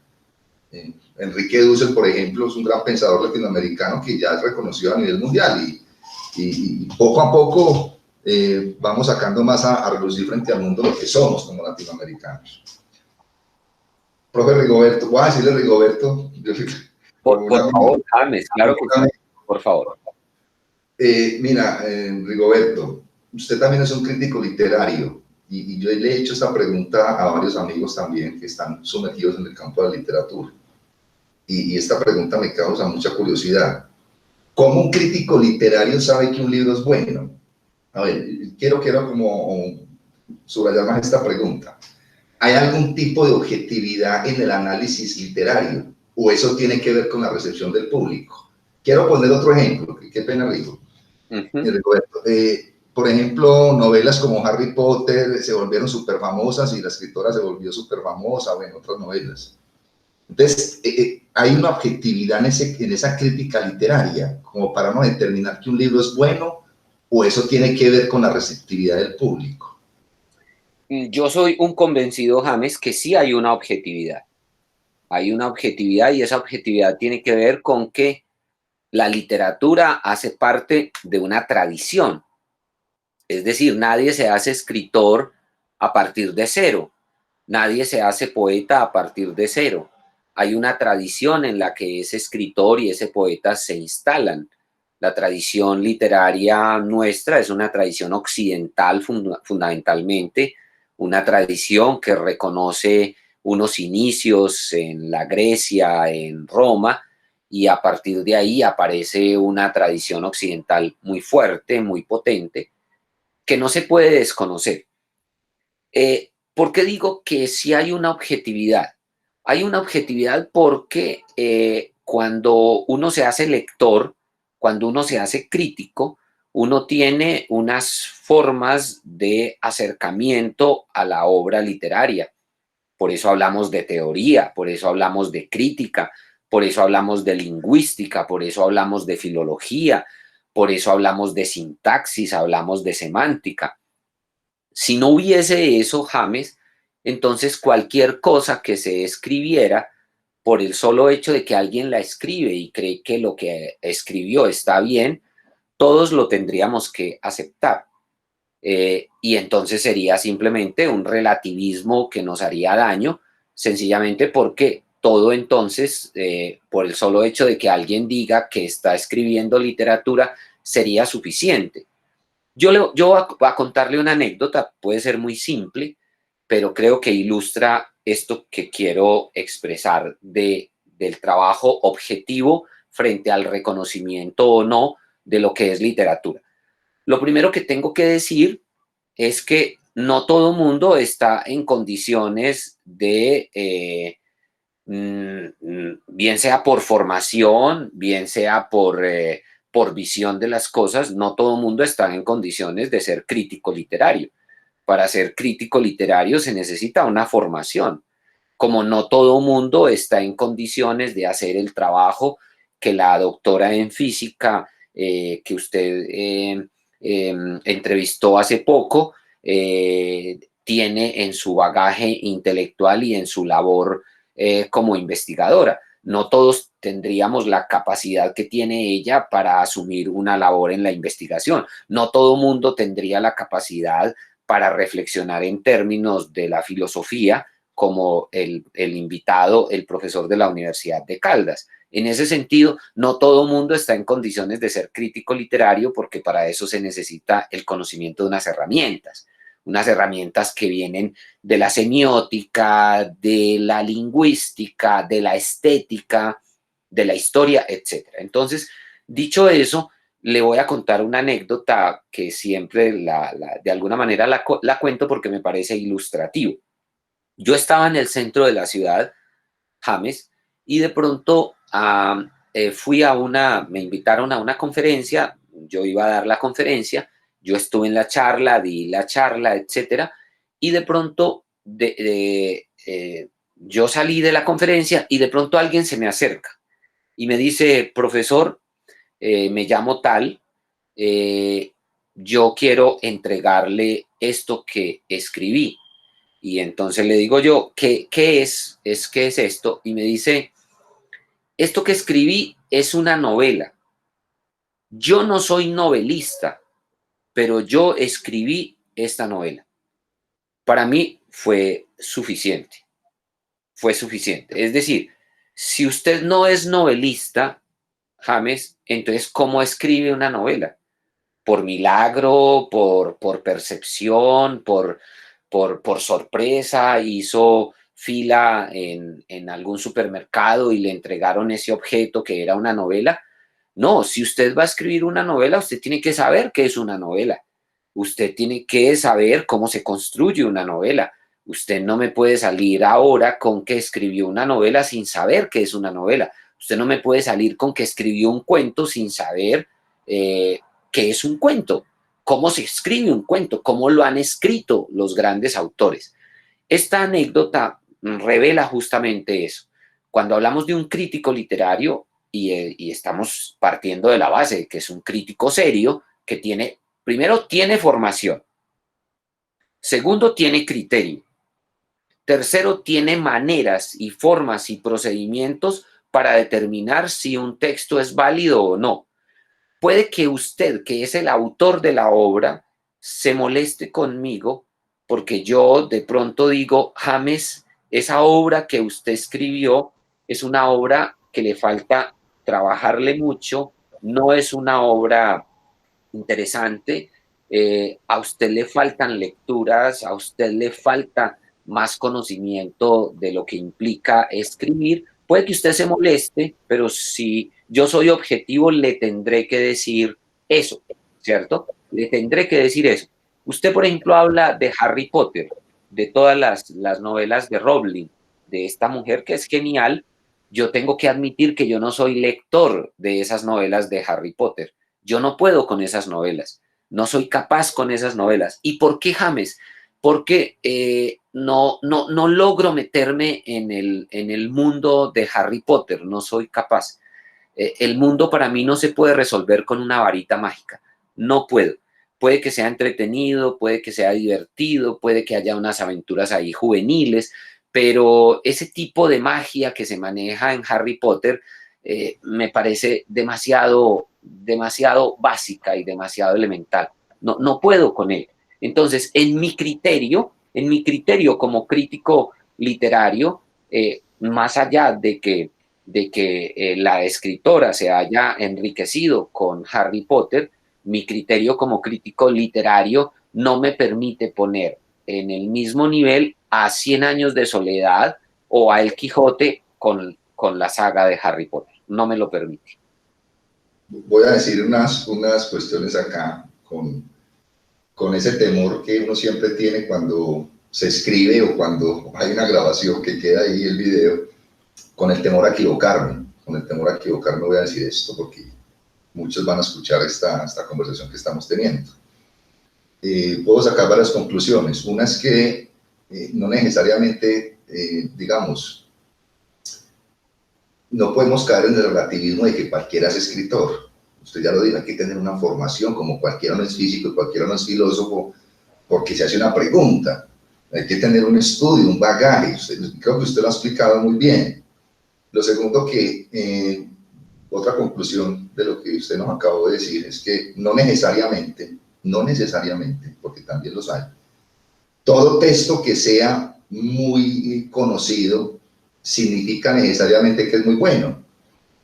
Enrique Dussel, por ejemplo, es un gran pensador latinoamericano que ya es reconocido a nivel mundial y poco a poco vamos sacando más a relucir frente al mundo lo que somos como latinoamericanos. Profe Rigoberto, voy a decirle Rigoberto. Por favor, James, claro que sí, por favor. Mira, Rigoberto, usted también es un crítico literario y yo le he hecho esta pregunta a varios amigos también que están sometidos en el campo de la literatura. Y esta pregunta me causa mucha curiosidad. ¿Cómo un crítico literario sabe que un libro es bueno? A ver, quiero como subrayar más esta pregunta. ¿Hay algún tipo de objetividad en el análisis literario? ¿O eso tiene que ver con la recepción del público? Quiero poner otro ejemplo, qué pena digo. Por ejemplo, novelas como Harry Potter se volvieron súper famosas y la escritora se volvió súper famosa, bueno, otras novelas. Entonces, hay una objetividad en esa crítica literaria, como para no determinar que un libro es bueno, o eso tiene que ver con la receptividad del público. Yo soy un convencido, James, que sí hay una objetividad. Hay una objetividad y esa objetividad tiene que ver con que la literatura hace parte de una tradición. Es decir, nadie se hace escritor a partir de cero. Nadie se hace poeta a partir de cero. Hay una tradición en la que ese escritor y ese poeta se instalan. La tradición literaria nuestra es una tradición occidental fundamentalmente, una tradición que reconoce unos inicios en la Grecia, en Roma, y a partir de ahí aparece una tradición occidental muy fuerte, muy potente, que no se puede desconocer. ¿Por qué digo que sí hay una objetividad? Hay una objetividad porque cuando uno se hace lector, cuando uno se hace crítico, uno tiene unas formas de acercamiento a la obra literaria. Por eso hablamos de teoría, por eso hablamos de crítica, por eso hablamos de lingüística, por eso hablamos de filología, por eso hablamos de sintaxis, hablamos de semántica. Si no hubiese eso, James, entonces cualquier cosa que se escribiera, por el solo hecho de que alguien la escribe y cree que lo que escribió está bien, todos lo tendríamos que aceptar. Y entonces sería simplemente un relativismo que nos haría daño, sencillamente porque todo entonces, por el solo hecho de que alguien diga que está escribiendo literatura, sería suficiente. Yo voy a contarle una anécdota, puede ser muy simple, pero creo que ilustra esto que quiero expresar del trabajo objetivo frente al reconocimiento o no de lo que es literatura. Lo primero que tengo que decir es que no todo mundo está en condiciones de, bien sea por formación, bien sea por visión de las cosas, no todo mundo está en condiciones de ser crítico literario. Para ser crítico literario se necesita una formación, como no todo mundo está en condiciones de hacer el trabajo que la doctora en física que usted entrevistó hace poco, tiene en su bagaje intelectual y en su labor como investigadora. No todos tendríamos la capacidad que tiene ella para asumir una labor en la investigación. No todo mundo tendría la capacidad para reflexionar en términos de la filosofía como el invitado, el profesor de la Universidad de Caldas. En ese sentido, no todo mundo está en condiciones de ser crítico literario porque para eso se necesita el conocimiento de unas herramientas que vienen de la semiótica, de la lingüística, de la estética, de la historia, etc. Entonces, dicho eso, le voy a contar una anécdota que siempre de alguna manera la cuento porque me parece ilustrativo. Yo estaba en el centro de la ciudad, James, y de pronto me invitaron a una conferencia, yo iba a dar la conferencia, yo estuve en la charla, di la charla, etcétera, y de pronto yo salí de la conferencia y de pronto alguien se me acerca y me dice, profesor, me llamo tal, yo quiero entregarle esto que escribí. Y entonces le digo yo, ¿qué es? ¿Qué es esto? Y me dice, esto que escribí es una novela. Yo no soy novelista, pero yo escribí esta novela. Para mí fue suficiente. Fue suficiente. Es decir, si usted no es novelista, James, entonces, ¿cómo escribe una novela? ¿Por milagro, por percepción, por sorpresa? ¿Hizo fila en algún supermercado y le entregaron ese objeto que era una novela? No, si usted va a escribir una novela, usted tiene que saber qué es una novela. Usted tiene que saber cómo se construye una novela. Usted no me puede salir ahora con que escribió una novela sin saber qué es una novela. Usted no me puede salir con que escribió un cuento sin saber qué es un cuento, cómo se escribe un cuento, cómo lo han escrito los grandes autores. Esta anécdota revela justamente eso. Cuando hablamos de un crítico literario y estamos partiendo de la base de que es un crítico serio, que tiene, primero, tiene formación, segundo, tiene criterio, tercero, tiene maneras y formas y procedimientos para determinar si un texto es válido o no. Puede que usted, que es el autor de la obra, se moleste conmigo porque yo de pronto digo, James, esa obra que usted escribió es una obra que le falta trabajarle mucho, no es una obra interesante, a usted le faltan lecturas, a usted le falta más conocimiento de lo que implica escribir. Puede que usted se moleste, pero si yo soy objetivo, le tendré que decir eso, ¿cierto? Le tendré que decir eso. Usted, por ejemplo, habla de Harry Potter, de todas las novelas de Rowling, de esta mujer que es genial. Yo tengo que admitir que yo no soy lector de esas novelas de Harry Potter. Yo no puedo con esas novelas. No soy capaz con esas novelas. ¿Y por qué, James? Porque no logro meterme en el mundo de Harry Potter. No soy capaz. El mundo para mí no se puede resolver con una varita mágica. No puedo. Puede que sea entretenido, puede que sea divertido, puede que haya unas aventuras ahí juveniles, pero ese tipo de magia que se maneja en Harry Potter me parece demasiado básica y demasiado elemental. No puedo con él. Entonces, en mi criterio como crítico literario, más allá de que la escritora se haya enriquecido con Harry Potter, mi criterio como crítico literario no me permite poner en el mismo nivel a 100 años de soledad o a El Quijote con la saga de Harry Potter. No me lo permite. Voy a decir unas cuestiones acá con ese temor que uno siempre tiene cuando se escribe o cuando hay una grabación que queda ahí el video, con el temor a equivocarme. Con el temor a equivocarme voy a decir esto porque muchos van a escuchar esta conversación que estamos teniendo. Puedo sacar varias conclusiones. Una es que no necesariamente, digamos, no podemos caer en el relativismo de que cualquiera es escritor. Usted ya lo dijo, hay que tener una formación, como cualquiera no es físico y cualquiera no es filósofo, porque se hace una pregunta. Hay que tener un estudio, un bagaje. Creo que usted lo ha explicado muy bien. Lo segundo que, otra conclusión de lo que usted nos acabó de decir, es que no necesariamente, porque también los hay, todo texto que sea muy conocido significa necesariamente que es muy bueno.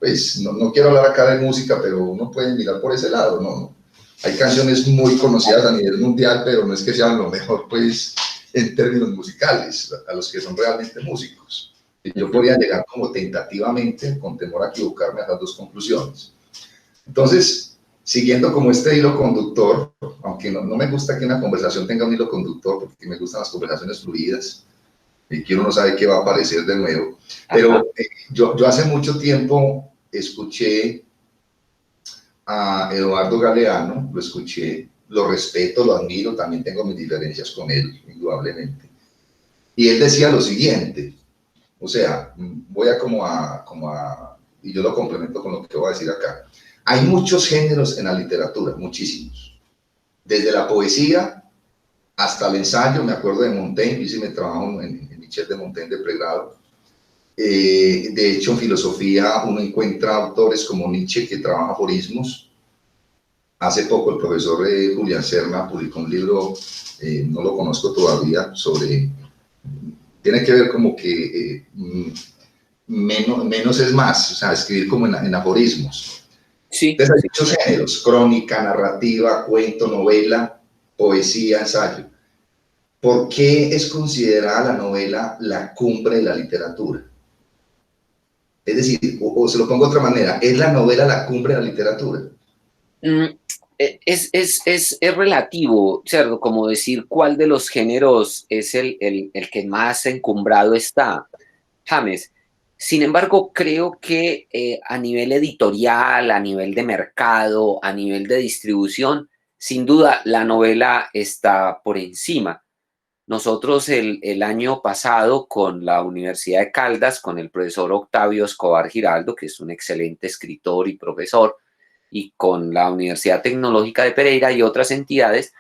Pues no quiero hablar acá de música, pero uno puede mirar por ese lado, ¿no? Hay canciones muy conocidas a nivel mundial, pero no es que sean lo mejor, pues, en términos musicales, a los que son realmente músicos. Y yo podría llegar como tentativamente, con temor a equivocarme, a las dos conclusiones. Entonces, siguiendo como este hilo conductor, aunque no me gusta que una conversación tenga un hilo conductor, porque me gustan las conversaciones fluidas, y que uno no sabe qué va a aparecer de nuevo, pero yo hace mucho tiempo escuché a Eduardo Galeano, lo escuché, lo respeto, lo admiro, también tengo mis diferencias con él, indudablemente. Y él decía lo siguiente, o sea, voy a y yo lo complemento con lo que voy a decir acá. Hay muchos géneros en la literatura, muchísimos. Desde la poesía hasta el ensayo, me acuerdo de Montaigne, yo hice mi trabajo en Michel de Montaigne de pregrado. De hecho, en filosofía uno encuentra autores como Nietzsche, que trabaja aforismos. Hace poco el profesor Julián Serna publicó un libro, no lo conozco todavía, tiene que ver como que menos es más, o sea, escribir como en aforismos. Sí. Entonces hay muchos géneros: crónica, narrativa, cuento, novela, poesía, ensayo. ¿Por qué es considerada la novela la cumbre de la literatura? Es decir, o se lo pongo de otra manera, ¿es la novela la cumbre de la literatura? Es relativo, ¿cierto? Como decir cuál de los géneros es el que más encumbrado está, James. Sin embargo, creo que a nivel editorial, a nivel de mercado, a nivel de distribución, sin duda la novela está por encima. Nosotros el año pasado con la Universidad de Caldas, con el profesor Octavio Escobar Giraldo, que es un excelente escritor y profesor, y con la Universidad Tecnológica de Pereira y otras entidades,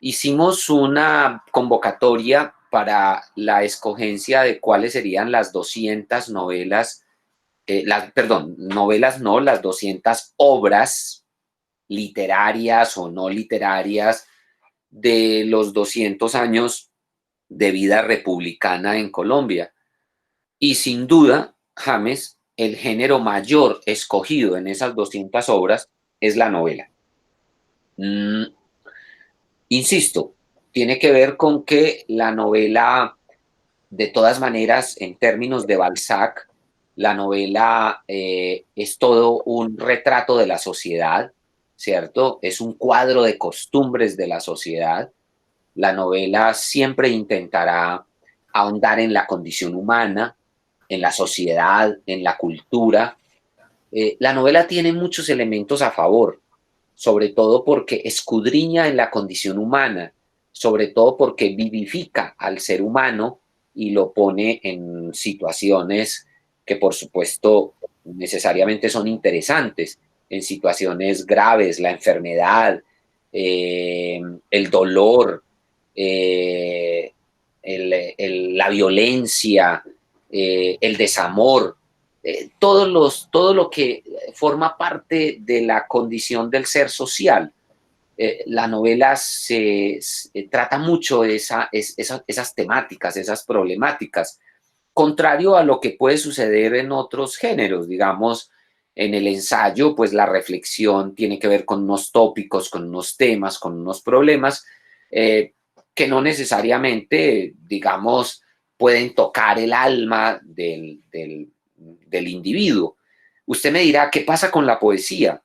hicimos una convocatoria para la escogencia de cuáles serían las 200 novelas, novelas no, las 200 obras literarias o no literarias de los 200 años de vida republicana en Colombia. Y sin duda, James, el género mayor escogido en esas 200 obras es la novela. Insisto, tiene que ver con que la novela, de todas maneras, en términos de Balzac, la novela es todo un retrato de la sociedad, ¿cierto? Es un cuadro de costumbres de la sociedad. La novela siempre intentará ahondar en la condición humana, en la sociedad, en la cultura. La novela tiene muchos elementos a favor, sobre todo porque escudriña en la condición humana, sobre todo porque vivifica al ser humano y lo pone en situaciones que, por supuesto, necesariamente son interesantes, en situaciones graves, la enfermedad, el dolor, la violencia, el desamor, todo lo que forma parte de la condición del ser social. La novela se trata mucho de esas temáticas, esas problemáticas, contrario a lo que puede suceder en otros géneros. Digamos, en el ensayo, pues la reflexión tiene que ver con unos tópicos, con unos temas, con unos problemas que no necesariamente, digamos, pueden tocar el alma del individuo. Usted me dirá, ¿qué pasa con la poesía?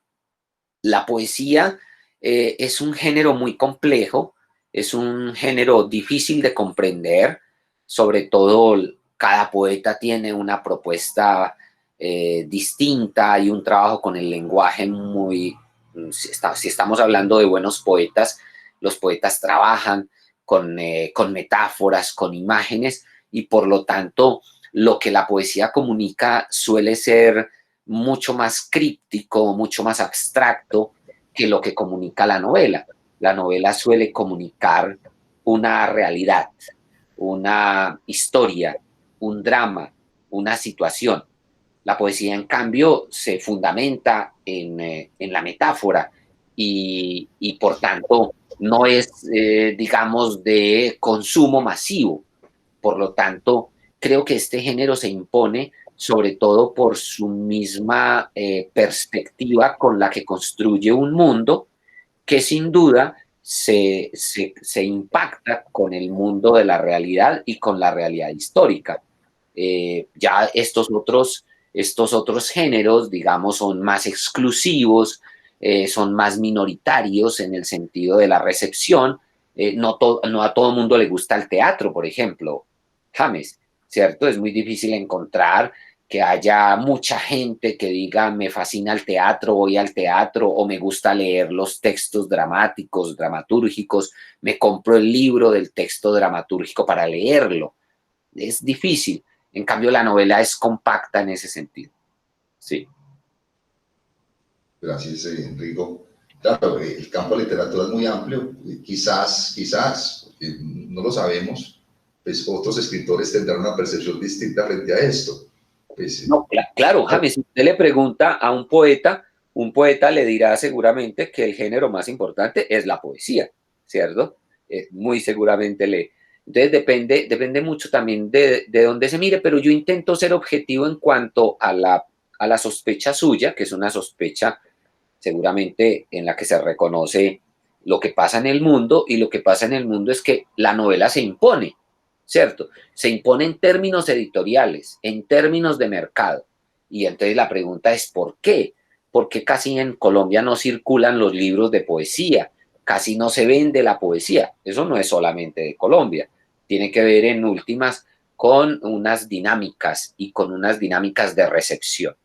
La poesía es un género muy complejo, es un género difícil de comprender, sobre todo cada poeta tiene una propuesta distinta y un trabajo con el lenguaje muy, si estamos hablando de buenos poetas, los poetas trabajan con metáforas, con imágenes, y por lo tanto lo que la poesía comunica suele ser mucho más críptico, mucho más abstracto que lo que comunica la novela. La novela suele comunicar una realidad, una historia, un drama, una situación. La poesía, en cambio, se fundamenta en la metáfora y, por tanto, no es, digamos, de consumo masivo. Por lo tanto, creo que este género se impone sobre todo por su misma perspectiva con la que construye un mundo que sin duda se impacta con el mundo de la realidad y con la realidad histórica. Ya estos otros géneros, digamos, son más exclusivos, son más minoritarios en el sentido de la recepción. No a todo mundo le gusta el teatro, por ejemplo, James, ¿cierto? Es muy difícil encontrar que haya mucha gente que diga me fascina el teatro, voy al teatro o me gusta leer los textos dramáticos, dramatúrgicos, me compro el libro del texto dramatúrgico para leerlo. Es difícil. En cambio, la novela es compacta en ese sentido. Sí. Gracias, Enrico. Claro, el campo de literatura es muy amplio. Quizás, porque no lo sabemos, pues otros escritores tendrán una percepción distinta frente a esto. Pues, no, claro, James, si usted le pregunta a un poeta le dirá seguramente que el género más importante es la poesía, ¿cierto? Muy seguramente le. Entonces depende mucho también de dónde se mire, pero yo intento ser objetivo en cuanto a la sospecha suya, que es una sospecha seguramente en la que se reconoce lo que pasa en el mundo, y lo que pasa en el mundo es que la novela se impone, ¿cierto? Se impone en términos editoriales, en términos de mercado. Y entonces la pregunta es ¿por qué? Porque casi en Colombia no circulan los libros de poesía, casi no se vende la poesía. Eso no es solamente de Colombia, tiene que ver en últimas con unas dinámicas y con unas dinámicas de recepción.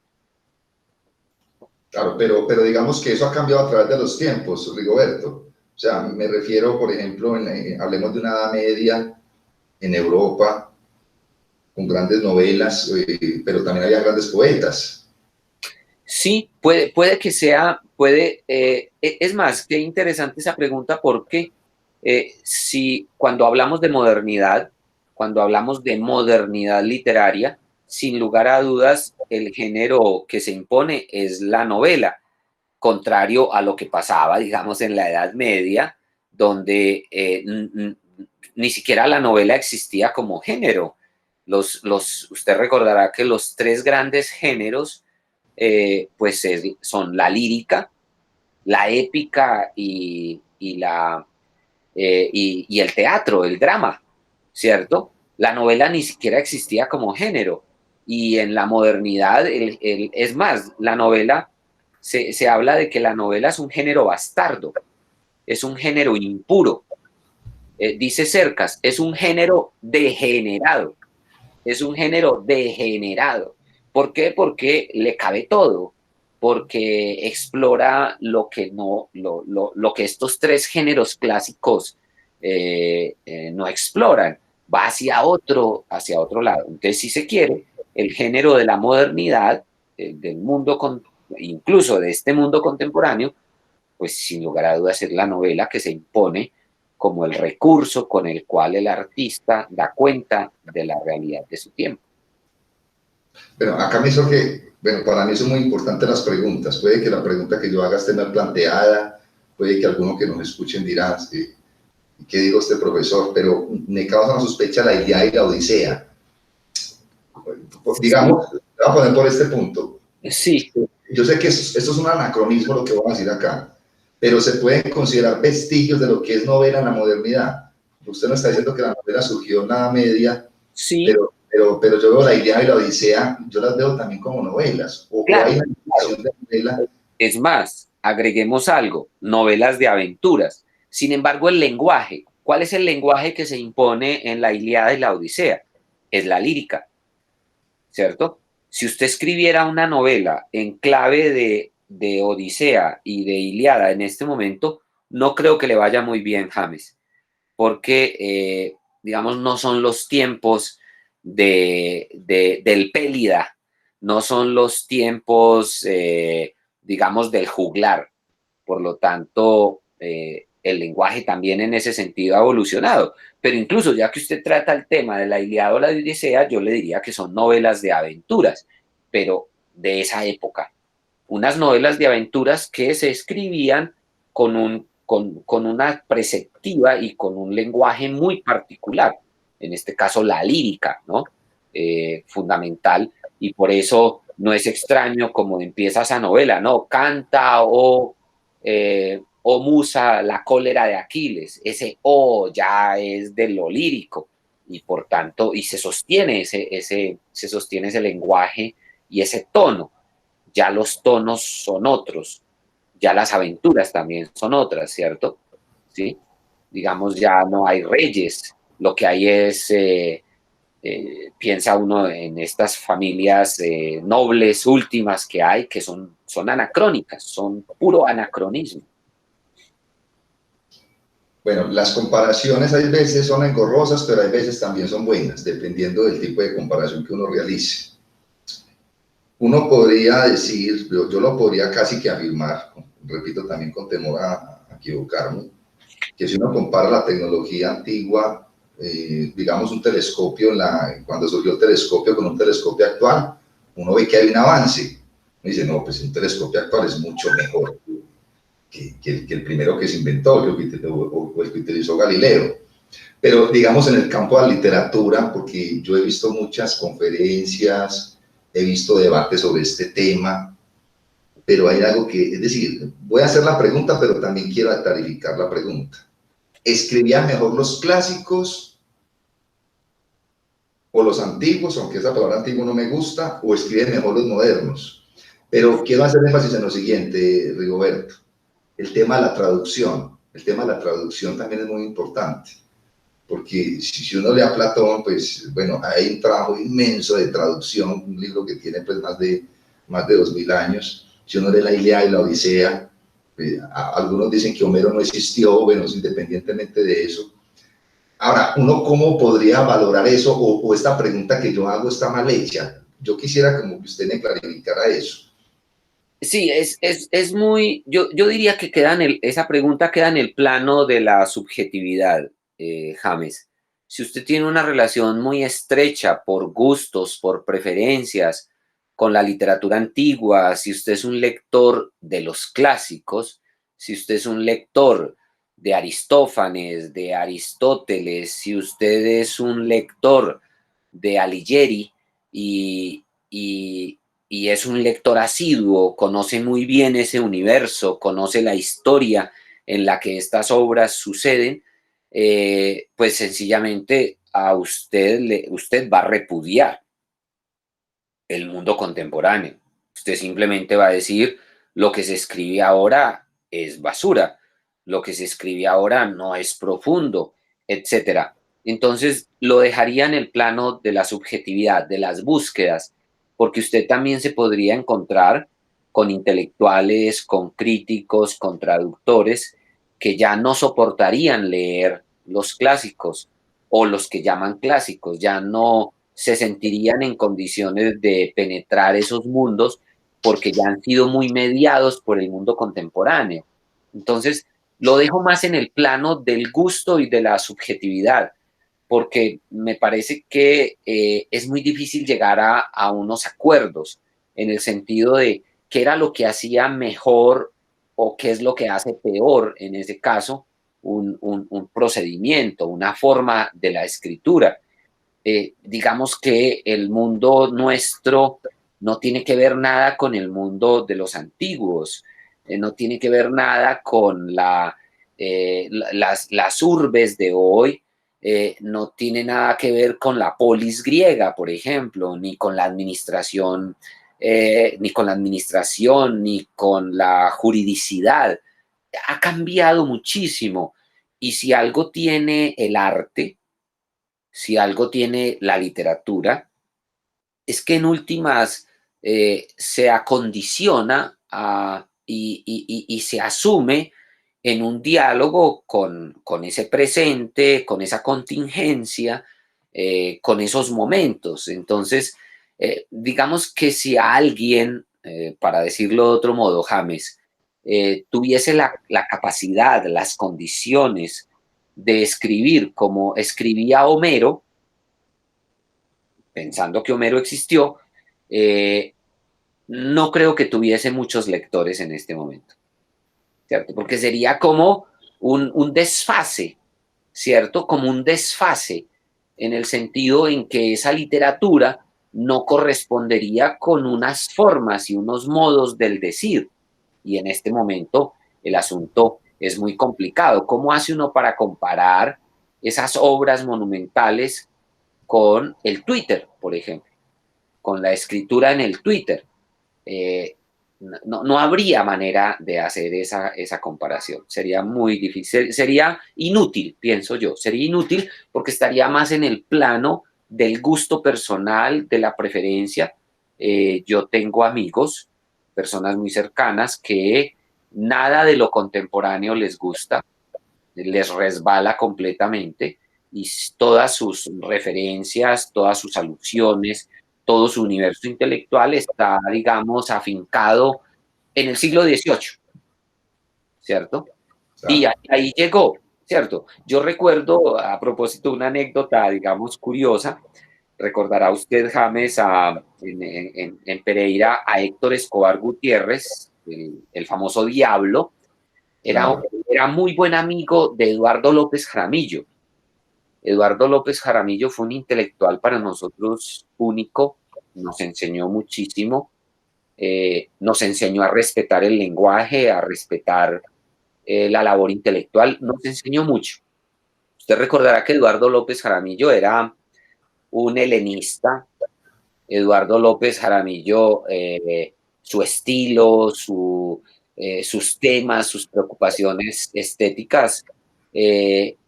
claro, pero digamos que eso ha cambiado a través de los tiempos, Rigoberto. O sea, me refiero, por ejemplo, hablemos de una Edad Media en Europa, con grandes novelas, pero también había grandes poetas. Sí, puede que sea, es más, qué interesante esa pregunta porque si cuando hablamos de modernidad, cuando hablamos de modernidad literaria, sin lugar a dudas, el género que se impone es la novela, contrario a lo que pasaba, digamos, en la Edad Media, donde ni siquiera la novela existía como género. Usted recordará que los tres grandes géneros pues son la lírica, la épica y el teatro, el drama, ¿cierto? La novela ni siquiera existía como género. Y en la modernidad, es más, la novela, se habla de que la novela es un género bastardo, es un género impuro. Dice Cercas, es un género degenerado, es un género degenerado. ¿Por qué? Porque le cabe todo, porque explora lo que no, lo que estos tres géneros clásicos no exploran, va hacia otro lado. Entonces, si se quiere, el género de la modernidad, del mundo, incluso de este mundo contemporáneo, pues sin lugar a dudas es la novela que se impone como el recurso con el cual el artista da cuenta de la realidad de su tiempo. Bueno, acá me hizo que, bueno, para mí son muy importantes las preguntas. Puede que la pregunta que yo haga esté mal planteada, puede que alguno que nos escuchen dirá, ¿qué digo este profesor? Pero me causa una sospecha la Ilíada y la Odisea. Digamos, voy a poner por este punto. Sí. Yo sé que esto es un anacronismo lo que voy a decir acá, pero se pueden considerar vestigios de lo que es novela en la modernidad. Usted no está diciendo que la novela surgió en la Edad Media, Sí. pero yo veo la Ilíada y la Odisea, yo las veo también como novelas. Claro, hay una definición de novela. Es más, agreguemos algo, novelas de aventuras. Sin embargo, el lenguaje, ¿cuál es el lenguaje que se impone en la Ilíada y la Odisea? Es la lírica, ¿cierto? Si usted escribiera una novela en clave de Odisea y de Ilíada en este momento, no creo que le vaya muy bien, James, porque, digamos, no son los tiempos del Pélida, no son los tiempos, digamos, del juglar. Por lo tanto, el lenguaje también en ese sentido ha evolucionado. Pero incluso ya que usted trata el tema de la Ilíada o la Odisea, yo le diría que son novelas de aventuras, pero de esa época. Unas novelas de aventuras que se escribían con una perspectiva y con un lenguaje muy particular, en este caso la lírica, ¿no? Fundamental, y por eso no es extraño como empieza esa novela, ¿no? Canta Musa, la cólera de Aquiles, ese ya es de lo lírico, y por tanto, y se sostiene se sostiene ese lenguaje y ese tono. Ya los tonos son otros, ya las aventuras también son otras, ¿cierto? ¿Sí? Digamos, ya no hay reyes, lo que hay es, piensa uno en estas familias nobles últimas que hay, que son anacrónicas, son puro anacronismo. Bueno, las comparaciones hay veces son engorrosas, pero hay veces también son buenas, dependiendo del tipo de comparación que uno realice. Uno podría decir, yo lo podría casi que afirmar, repito también con temor a equivocarme, que si uno compara la tecnología antigua, digamos un telescopio, cuando surgió el telescopio con un telescopio actual, uno ve que hay un avance. Uno dice, no, pues un telescopio actual es mucho mejor que el primero que se inventó, o el que utilizó Galileo. Pero digamos en el campo de la literatura, porque yo he visto muchas conferencias, he visto debates sobre este tema, pero hay algo que, es decir, voy a hacer la pregunta, pero también quiero clarificar la pregunta. ¿Escribían mejor los clásicos o los antiguos, aunque esa palabra antiguo no me gusta, o escriben mejor los modernos? Pero quiero hacer énfasis en lo siguiente, Rigoberto, el tema de la traducción. El tema de la traducción también es muy importante, porque si uno lee a Platón, pues bueno, hay un trabajo inmenso de traducción, un libro que tiene pues más de 2000 años. Si uno lee la Ilíada y la Odisea, algunos dicen que Homero no existió, bueno, independientemente de eso. Ahora, ¿uno cómo podría valorar eso o esta pregunta que yo hago está mal hecha? Yo quisiera como que usted me clarificara eso. Sí, es muy, yo diría que esa pregunta queda en el plano de la subjetividad, James. Si usted tiene una relación muy estrecha por gustos, por preferencias con la literatura antigua, si usted es un lector de los clásicos, si usted es un lector de Aristófanes, de Aristóteles, si usted es un lector de Alighieri y es un lector asiduo, conoce muy bien ese universo, conoce la historia en la que estas obras suceden, pues sencillamente usted va a repudiar el mundo contemporáneo. Usted simplemente va a decir, lo que se escribe ahora es basura, lo que se escribe ahora no es profundo, etcétera. Entonces lo dejaría en el plano de la subjetividad, de las búsquedas, porque usted también se podría encontrar con intelectuales, con críticos, con traductores que ya no soportarían leer los clásicos o los que llaman clásicos, ya no se sentirían en condiciones de penetrar esos mundos porque ya han sido muy mediados por el mundo contemporáneo. Entonces, lo dejo más en el plano del gusto y de la subjetividad, porque me parece que es muy difícil llegar a unos acuerdos en el sentido de qué era lo que hacía mejor o qué es lo que hace peor, en ese caso, un procedimiento, una forma de la escritura. Digamos que el mundo nuestro no tiene que ver nada con el mundo de los antiguos, no tiene que ver nada con las urbes de hoy, no tiene nada que ver con la polis griega, por ejemplo, ni con la administración, ni con la juridicidad. Ha cambiado muchísimo. Y si algo tiene el arte, si algo tiene la literatura, es que en últimas se acondiciona y se asume en un diálogo con ese presente, con esa contingencia, con esos momentos. Entonces, digamos que si a alguien, para decirlo de otro modo, James, tuviese la capacidad, las condiciones de escribir como escribía Homero, pensando que Homero existió, no creo que tuviese muchos lectores en este momento, ¿cierto? Porque sería como un desfase, ¿cierto? Como un desfase en el sentido en que esa literatura no correspondería con unas formas y unos modos del decir. Y en este momento el asunto es muy complicado. ¿Cómo hace uno para comparar esas obras monumentales con el Twitter, por ejemplo? Con la escritura en el Twitter. Eh, no habría manera de hacer esa comparación. Sería muy difícil, sería inútil, pienso yo. Sería inútil porque estaría más en el plano del gusto personal, de la preferencia. Yo tengo amigos, personas muy cercanas, que nada de lo contemporáneo les gusta, les resbala completamente y todas sus referencias, todas sus alusiones, todo su universo intelectual está, digamos, afincado en el siglo XVIII, ¿cierto? Y Claro. ahí llegó, ¿cierto? Yo recuerdo, a propósito, una anécdota, digamos, curiosa. Recordará usted, James, en Pereira, a Héctor Escobar Gutiérrez, el famoso Diablo. Claro. Era muy buen amigo de Eduardo López Jaramillo. Eduardo López Jaramillo fue un intelectual para nosotros único, nos enseñó muchísimo, nos enseñó a respetar el lenguaje, a respetar la labor intelectual, nos enseñó mucho. Usted recordará que Eduardo López Jaramillo era un helenista. Eduardo López Jaramillo, su estilo, sus temas, sus preocupaciones estéticas,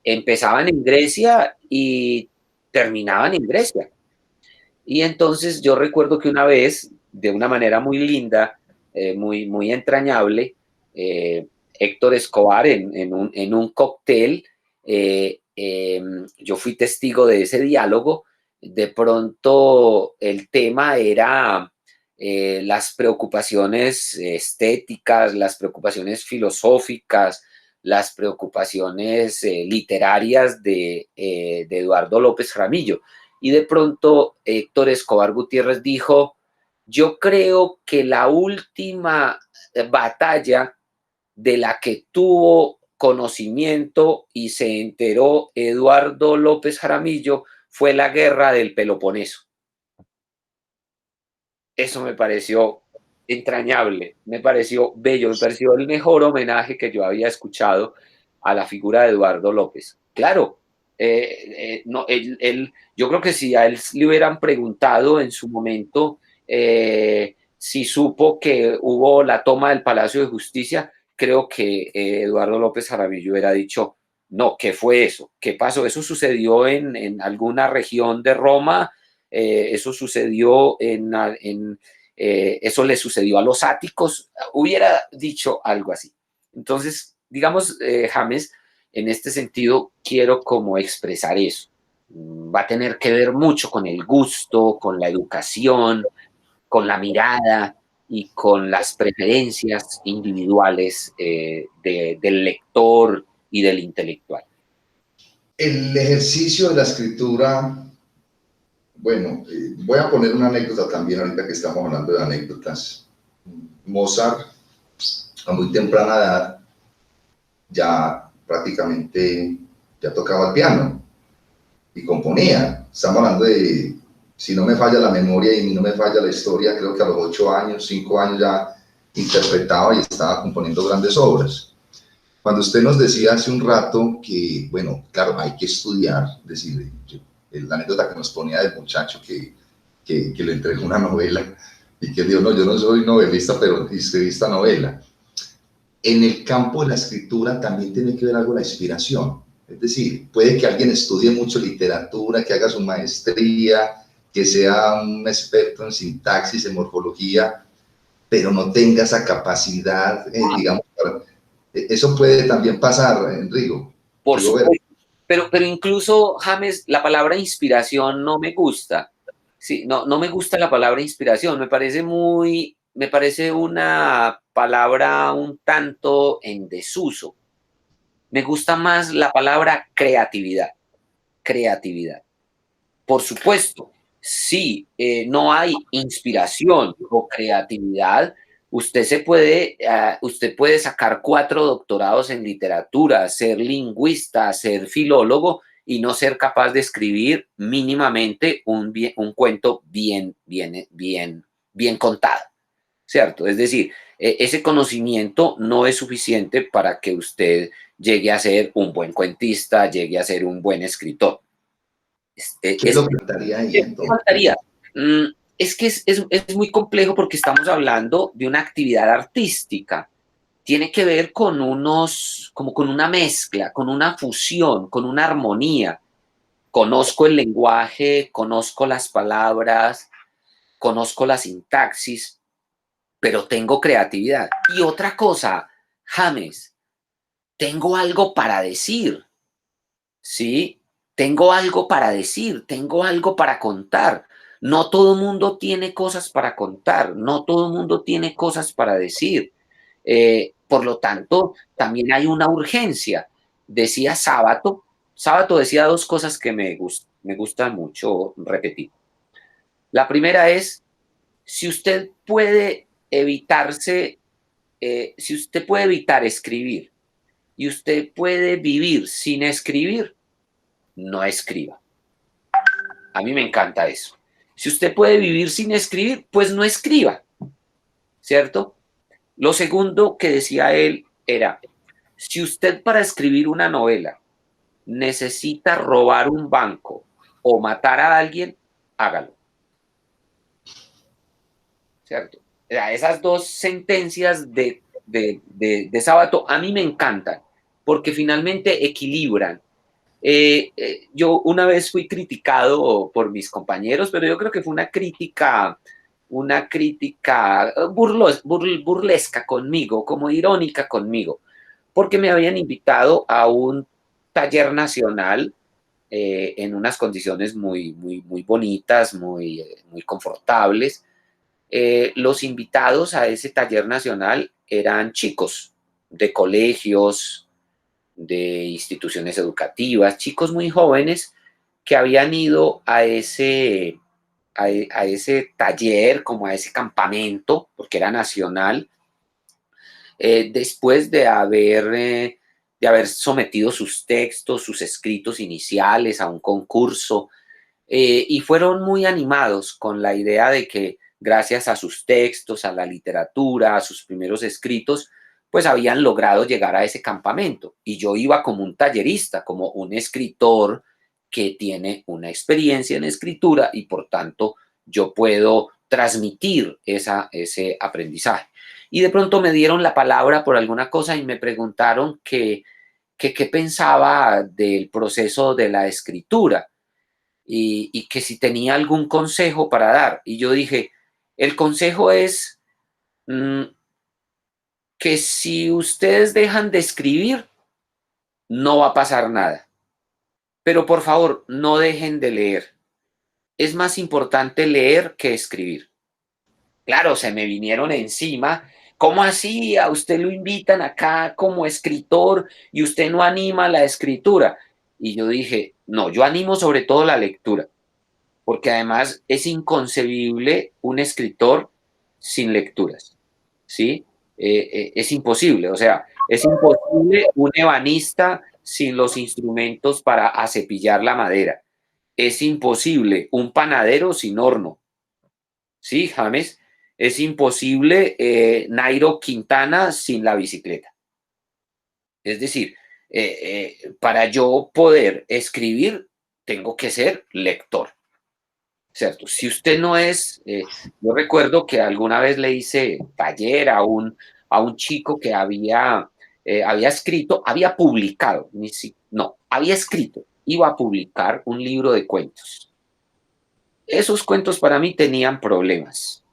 empezaban en Grecia y terminaban en Grecia. Y entonces yo recuerdo que una vez, de una manera muy linda, muy entrañable, Héctor Escobar en un cóctel, yo fui testigo de ese diálogo. De pronto el tema era las preocupaciones estéticas, las preocupaciones filosóficas, las preocupaciones literarias de Eduardo López Jaramillo. Y de pronto Héctor Escobar Gutiérrez dijo, yo creo que la última batalla de la que tuvo conocimiento y se enteró Eduardo López Jaramillo fue la guerra del Peloponeso. Eso me pareció entrañable, me pareció bello, me pareció el mejor homenaje que yo había escuchado a la figura de Eduardo López. Claro, no, yo creo que si a él le hubieran preguntado en su momento si supo que hubo la toma del Palacio de Justicia, creo que Eduardo López Jaramillo hubiera dicho, no, ¿qué fue eso? ¿Qué pasó? Eso sucedió en alguna región de Roma, eso sucedió eso le sucedió a los áticos, hubiera dicho algo así. Entonces, digamos, James, en este sentido, quiero como expresar eso. Va a tener que ver mucho con el gusto, con la educación, con la mirada y con las preferencias individuales del lector y del intelectual. El ejercicio de la escritura, bueno, voy a poner una anécdota también ahorita que estamos hablando de anécdotas. Mozart, a muy temprana edad, ya prácticamente ya tocaba el piano y componía. Estamos hablando de, si no me falla la memoria y no me falla la historia, creo que a los 8 años, 5 años ya interpretaba y estaba componiendo grandes obras. Cuando usted nos decía hace un rato que, bueno, claro, hay que estudiar, decir, la anécdota que nos ponía del muchacho que le entregó una novela y que dijo, no, yo no soy novelista, pero escribí esta novela. En el campo de la escritura también tiene que ver algo la inspiración. Es decir, puede que alguien estudie mucho literatura, que haga su maestría, que sea un experto en sintaxis, en morfología, pero no tenga esa capacidad, digamos, eso puede también pasar, Enrico. Por supuesto. Pero incluso, James, la palabra inspiración no me gusta. Sí, no, no me gusta la palabra inspiración, me parece una palabra un tanto en desuso. Me gusta más la palabra creatividad, creatividad. Por supuesto, si no hay inspiración o creatividad, usted puede sacar 4 doctorados en literatura, ser lingüista, ser filólogo y no ser capaz de escribir mínimamente un cuento bien contado, ¿cierto? Es decir, ese conocimiento no es suficiente para que usted llegue a ser un buen cuentista, llegue a ser un buen escritor. ¿Qué es lo que estaría ahí ¿Qué faltaría? entonces? Mm, es que es muy complejo porque estamos hablando de una actividad artística. Tiene que ver con como con una mezcla, con una fusión, con una armonía. Conozco el lenguaje, conozco las palabras, conozco la sintaxis, pero tengo creatividad. Y otra cosa, James, tengo algo para decir, ¿sí? Tengo algo para decir, tengo algo para contar. No todo el mundo tiene cosas para contar, no todo el mundo tiene cosas para decir. Por lo tanto, también hay una urgencia. Decía Sábato decía 2 cosas que me gustan mucho repetir. La primera es, si usted puede si usted puede evitar escribir y usted puede vivir sin escribir, no escriba. A mí me encanta eso. Si usted puede vivir sin escribir, pues no escriba, ¿cierto? Lo segundo que decía él era, si usted para escribir una novela necesita robar un banco o matar a alguien, hágalo, ¿cierto? Esas 2 sentencias de Sábato a mí me encantan porque finalmente equilibran. Yo una vez fui criticado por mis compañeros, pero yo creo que fue una crítica burlesca conmigo, como irónica conmigo, porque me habían invitado a un taller nacional en unas condiciones muy bonitas, muy confortables. Los invitados a ese taller nacional eran chicos de colegios, de instituciones educativas, chicos muy jóvenes que habían ido a ese taller, como a ese campamento, porque era nacional, después de haber sometido sus textos, sus escritos iniciales a un concurso, y fueron muy animados con la idea de que gracias a sus textos, a la literatura, a sus primeros escritos, pues habían logrado llegar a ese campamento. Y yo iba como un tallerista, como un escritor que tiene una experiencia en escritura y por tanto yo puedo transmitir ese aprendizaje. Y de pronto me dieron la palabra por alguna cosa y me preguntaron qué pensaba del proceso de la escritura y que si tenía algún consejo para dar. Y yo dije, el consejo es que si ustedes dejan de escribir, no va a pasar nada. Pero por favor, no dejen de leer. Es más importante leer que escribir. Claro, se me vinieron encima. ¿Cómo así? A usted lo invitan acá como escritor y usted no anima la escritura. Y yo dije, no, yo animo sobre todo la lectura, porque además es inconcebible un escritor sin lecturas, ¿sí? Es imposible, o sea, es imposible un ebanista sin los instrumentos para acepillar la madera. Es imposible un panadero sin horno, ¿sí, James? Es imposible Nairo Quintana sin la bicicleta. Es decir, para yo poder escribir, tengo que ser lector. ¿Cierto? Si usted no es, yo recuerdo que alguna vez le hice taller a un chico que había escrito, había publicado, no, había escrito, iba a publicar un libro de cuentos. Esos cuentos para mí tenían problemas,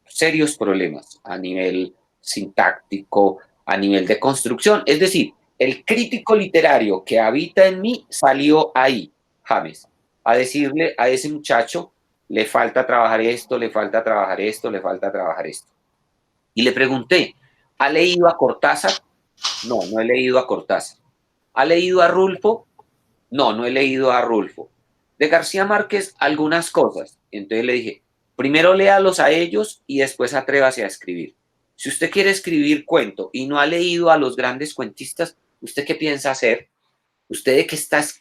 serios problemas a nivel sintáctico, a nivel de construcción. Es decir, el crítico literario que habita en mí salió ahí, James, a decirle a ese muchacho, le falta trabajar esto, le falta trabajar esto, le falta trabajar esto. Y le pregunté, ¿ha leído a Cortázar? No, no he leído a Cortázar. ¿Ha leído a Rulfo? No, no he leído a Rulfo. De García Márquez, algunas cosas. Entonces le dije, primero léalos a ellos y después atrévase a escribir. Si usted quiere escribir cuento y no ha leído a los grandes cuentistas, ¿usted qué piensa hacer? ¿Usted de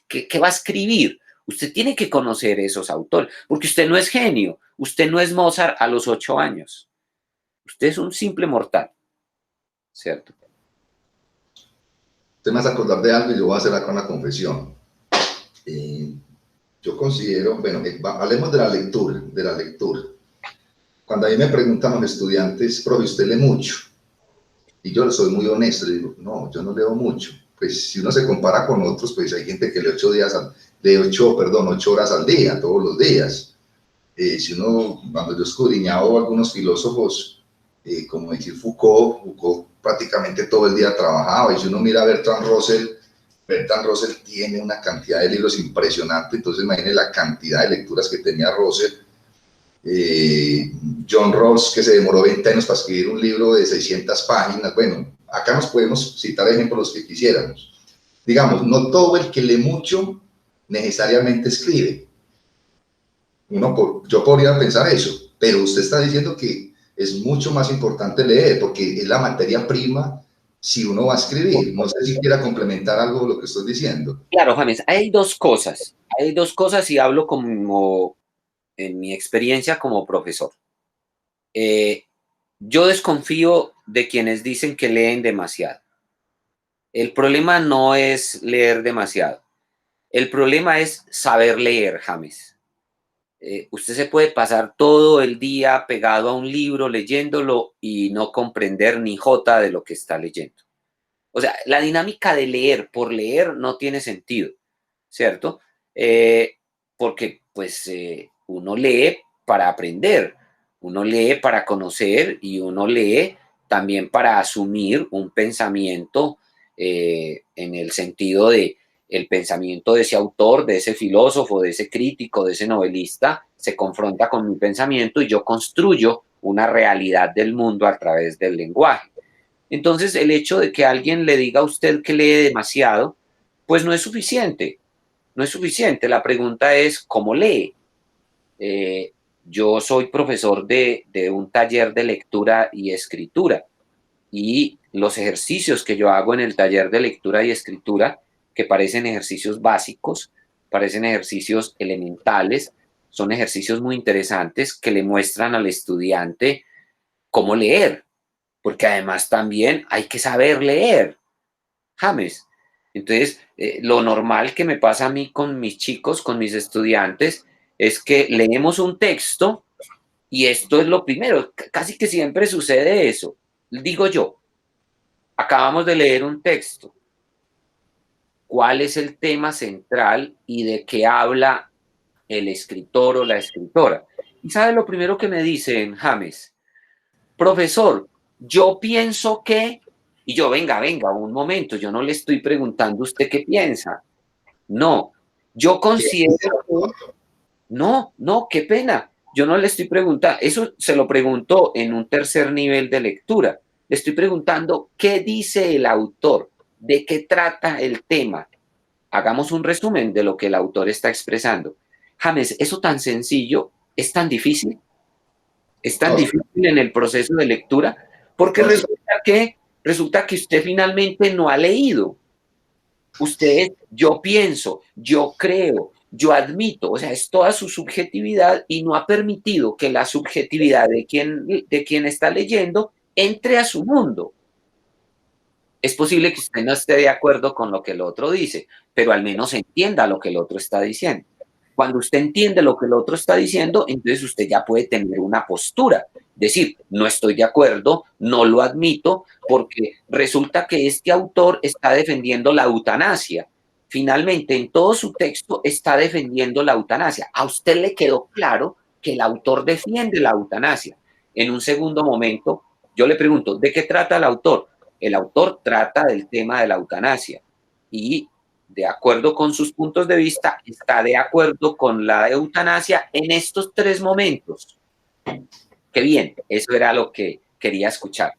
qué va a escribir? Usted tiene que conocer esos autores, porque usted no es genio, usted no es Mozart a los 8 años. Usted es un simple mortal, ¿cierto? Usted me hace acordar de algo y yo voy a hacer acá una confesión. Yo considero, bueno, hablemos de la lectura, Cuando a mí me preguntan los estudiantes, profe, ¿usted lee mucho? Y yo soy muy honesto, le digo, no, yo no leo mucho. Pues si uno se compara con otros, pues hay gente que lee 8 horas al día, todos los días. Si uno, cuando yo escudriñaba algunos filósofos, como decir Foucault prácticamente todo el día trabajaba, y si uno mira a Bertrand Russell tiene una cantidad de libros impresionante, entonces imagínense la cantidad de lecturas que tenía Russell. John Rawls, que se demoró 20 años para escribir un libro de 600 páginas. Bueno, acá nos podemos citar ejemplos que quisiéramos. Digamos, no todo el que lee mucho necesariamente escribe. Yo podría pensar eso, pero usted está diciendo que es mucho más importante leer, porque es la materia prima si uno va a escribir. No sé si quiera complementar algo de lo que estoy diciendo. Claro, James, hay dos cosas y hablo como en mi experiencia como profesor. Yo desconfío de quienes dicen que leen demasiado. El problema no es leer demasiado. El problema es saber leer, James. Usted se puede pasar todo el día pegado a un libro leyéndolo y no comprender ni jota de lo que está leyendo. O sea, la dinámica de leer por leer no tiene sentido, ¿cierto? Porque pues uno lee para aprender, uno lee para conocer y uno lee también para asumir un pensamiento en el sentido de el pensamiento de ese autor, de ese filósofo, de ese crítico, de ese novelista, se confronta con mi pensamiento y yo construyo una realidad del mundo a través del lenguaje. Entonces, el hecho de que alguien le diga a usted que lee demasiado, pues no es suficiente. No es suficiente. La pregunta es, ¿cómo lee? Yo soy profesor de un taller de lectura y escritura y los ejercicios que yo hago en el taller de lectura y escritura, que parecen ejercicios básicos, parecen ejercicios elementales, son ejercicios muy interesantes que le muestran al estudiante cómo leer, porque además también hay que saber leer, James. Entonces, lo normal que me pasa a mí con mis chicos, con mis estudiantes, es que leemos un texto y esto es lo primero, casi que siempre sucede eso. Digo yo, acabamos de leer un texto. ¿Cuál es el tema central y de qué habla el escritor o la escritora? ¿Y sabe lo primero que me dicen, James? Profesor, yo pienso que... Y yo, venga, un momento, yo no le estoy preguntando a usted qué piensa. No, yo considero... No, qué pena. Yo no le estoy preguntando, eso se lo pregunto en un tercer nivel de lectura. Le estoy preguntando qué dice el autor, de qué trata el tema. Hagamos un resumen de lo que el autor está expresando. James, eso tan sencillo es tan difícil. Es tan difícil en el proceso de lectura porque resulta que usted finalmente no ha leído. Usted, yo pienso, yo creo, yo admito, o sea, es toda su subjetividad y no ha permitido que la subjetividad de quien está leyendo entre a su mundo. Es posible que usted no esté de acuerdo con lo que el otro dice, pero al menos entienda lo que el otro está diciendo. Cuando usted entiende lo que el otro está diciendo, entonces usted ya puede tener una postura. Decir, no estoy de acuerdo, no lo admito, porque resulta que este autor está defendiendo la eutanasia. Finalmente, en todo su texto está defendiendo la eutanasia. A usted le quedó claro que el autor defiende la eutanasia. En un segundo momento, yo le pregunto, ¿de qué trata el autor? El autor trata del tema de la eutanasia y de acuerdo con sus puntos de vista, está de acuerdo con la eutanasia en estos 3 momentos. Qué bien, eso era lo que quería escuchar.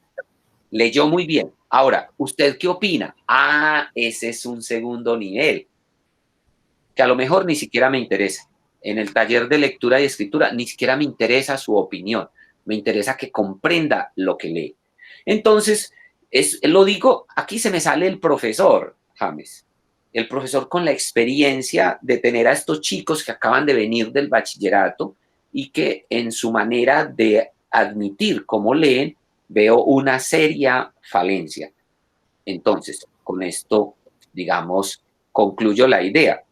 Leyó muy bien. Ahora, ¿usted qué opina? Ah, ese es un segundo nivel, que a lo mejor ni siquiera me interesa. En el taller de lectura y escritura ni siquiera me interesa su opinión, me interesa que comprenda lo que lee. Entonces, lo digo, aquí se me sale el profesor, James, el profesor con la experiencia de tener a estos chicos que acaban de venir del bachillerato y que en su manera de admitir cómo leen, veo una seria falencia. Entonces, con esto, digamos, concluyo la idea.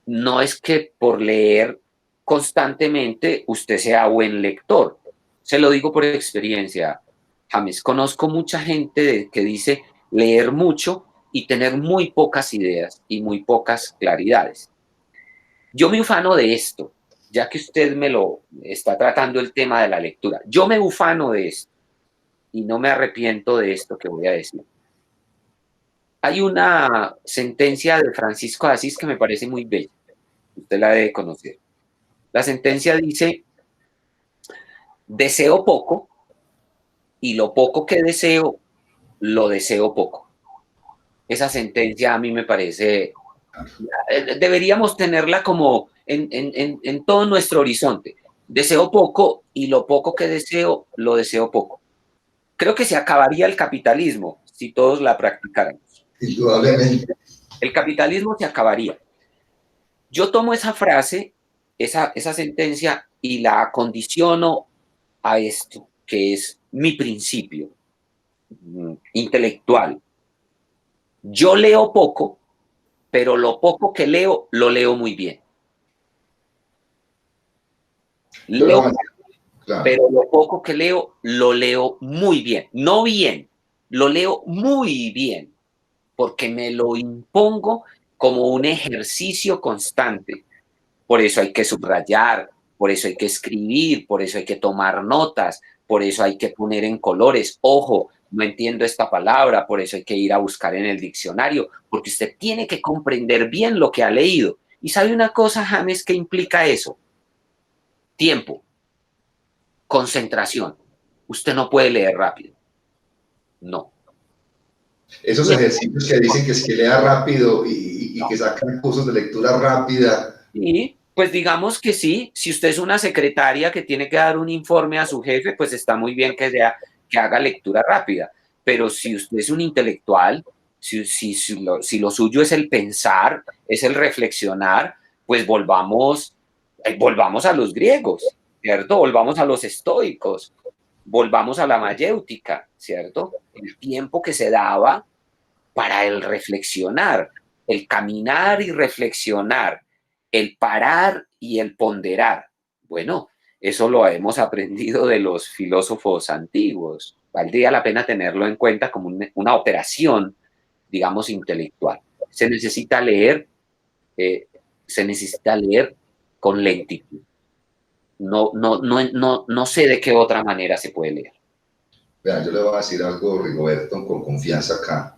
No es que por leer constantemente usted sea buen lector. Se lo digo por experiencia, James. Conozco mucha gente que dice leer mucho y tener muy pocas ideas y muy pocas claridades. Yo me ufano de esto, ya que usted me lo está tratando el tema de la lectura. Yo me ufano de esto y no me arrepiento de esto que voy a decir. Hay una sentencia de Francisco de Asís que me parece muy bella. Usted la debe conocer. La sentencia dice, deseo poco y lo poco que deseo, lo deseo poco. Esa sentencia a mí me parece, deberíamos tenerla como en todo nuestro horizonte. Deseo poco y lo poco que deseo, lo deseo poco. Creo que se acabaría el capitalismo si todos la practicáramos. Indudablemente. El capitalismo se acabaría. Yo tomo esa frase, esa sentencia, y la acondiciono a esto, que es mi principio intelectual. Yo leo poco, pero lo poco que leo, lo leo muy bien. Leo, Claro. pero lo poco que leo, lo leo muy bien. No bien, lo leo muy bien, porque me lo impongo como un ejercicio constante. Por eso hay que subrayar, por eso hay que escribir, por eso hay que tomar notas, por eso hay que poner en colores. Ojo, no entiendo esta palabra, por eso hay que ir a buscar en el diccionario, porque usted tiene que comprender bien lo que ha leído. ¿Y sabe una cosa, James, qué implica eso? Tiempo, concentración. Usted no puede leer rápido. No. Esos ejercicios que dicen que es que lea rápido y que sacan cursos de lectura rápida. Y pues digamos que sí, si usted es una secretaria que tiene que dar un informe a su jefe, pues está muy bien que haga lectura rápida. Pero si usted es un intelectual, si lo suyo es el pensar, es el reflexionar, pues volvamos a los griegos, ¿cierto? Volvamos a los estoicos, volvamos a la mayéutica, ¿cierto? El tiempo que se daba para el reflexionar, el caminar y reflexionar, el parar y el ponderar. Bueno, eso lo hemos aprendido de los filósofos antiguos. Valdría la pena tenerlo en cuenta como una operación, digamos, intelectual. Se necesita leer con lentitud. No sé de qué otra manera se puede leer. Vean, yo le voy a decir algo, Rigoberto, con confianza acá.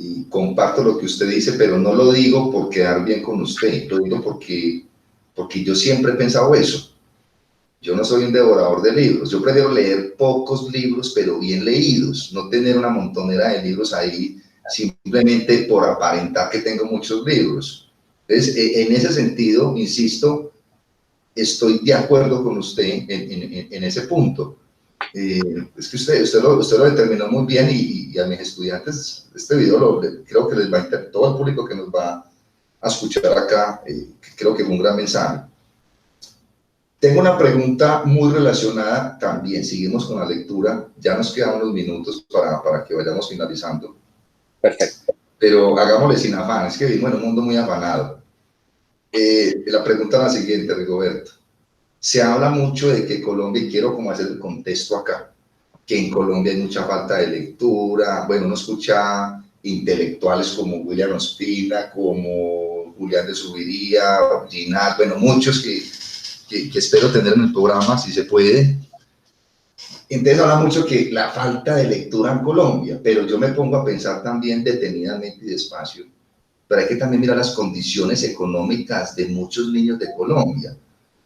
Y comparto lo que usted dice, pero no lo digo por quedar bien con usted, lo digo porque yo siempre he pensado eso. Yo no soy un devorador de libros, yo prefiero leer pocos libros, pero bien leídos, no tener una montonera de libros ahí simplemente por aparentar que tengo muchos libros. Entonces, en ese sentido, insisto, estoy de acuerdo con usted en ese punto. Es que usted lo determinó muy bien y a mis estudiantes este video creo que les va a interesar, todo el público que nos va a escuchar acá, creo que es un gran mensaje. Tengo una pregunta muy relacionada también, seguimos con la lectura, ya nos quedan unos minutos para que vayamos finalizando. Perfecto. Pero hagámosle sin afán, es que vivimos en un mundo muy afanado. La pregunta es la siguiente, Rigoberto. Se habla mucho de que Colombia, y quiero como hacer el contexto acá, que en Colombia hay mucha falta de lectura. Bueno, uno escucha intelectuales como William Ospina, como Julián de Zuviría, Ginás, bueno, muchos que espero tener en el programa, si se puede. Entonces habla mucho que la falta de lectura en Colombia, pero yo me pongo a pensar también detenidamente y despacio, pero hay que también mirar las condiciones económicas de muchos niños de Colombia.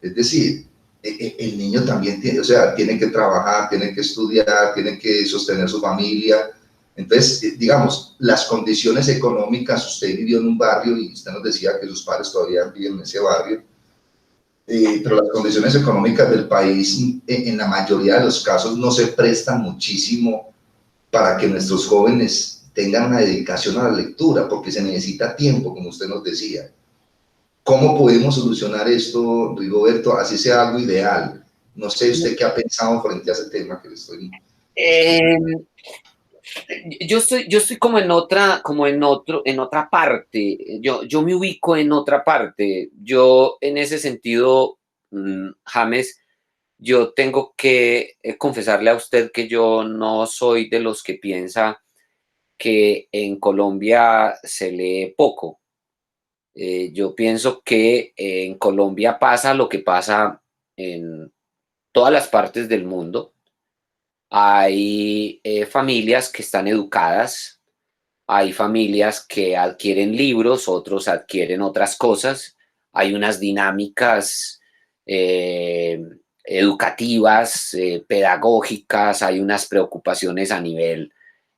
Es decir, el niño también tiene, o sea, tiene que trabajar, tiene que estudiar, tiene que sostener su familia. Entonces, digamos, las condiciones económicas, usted vivió en un barrio y usted nos decía que sus padres todavía viven en ese barrio, pero las condiciones económicas del país en la mayoría de los casos no se prestan muchísimo para que nuestros jóvenes tengan una dedicación a la lectura, porque se necesita tiempo, como usted nos decía. ¿Cómo podemos solucionar esto, Rigoberto? Así sea algo ideal. No sé usted qué ha pensado frente a ese tema que le estoy... Eh, yo estoy como en en otra parte. Yo me ubico en otra parte. Yo, en ese sentido, James, yo tengo que confesarle a usted que yo no soy de los que piensa que en Colombia se lee poco. Yo pienso que en Colombia pasa lo que pasa en todas las partes del mundo. Hay familias que están educadas, hay familias que adquieren libros, otros adquieren otras cosas, hay unas dinámicas eh, educativas, pedagógicas, hay unas preocupaciones a nivel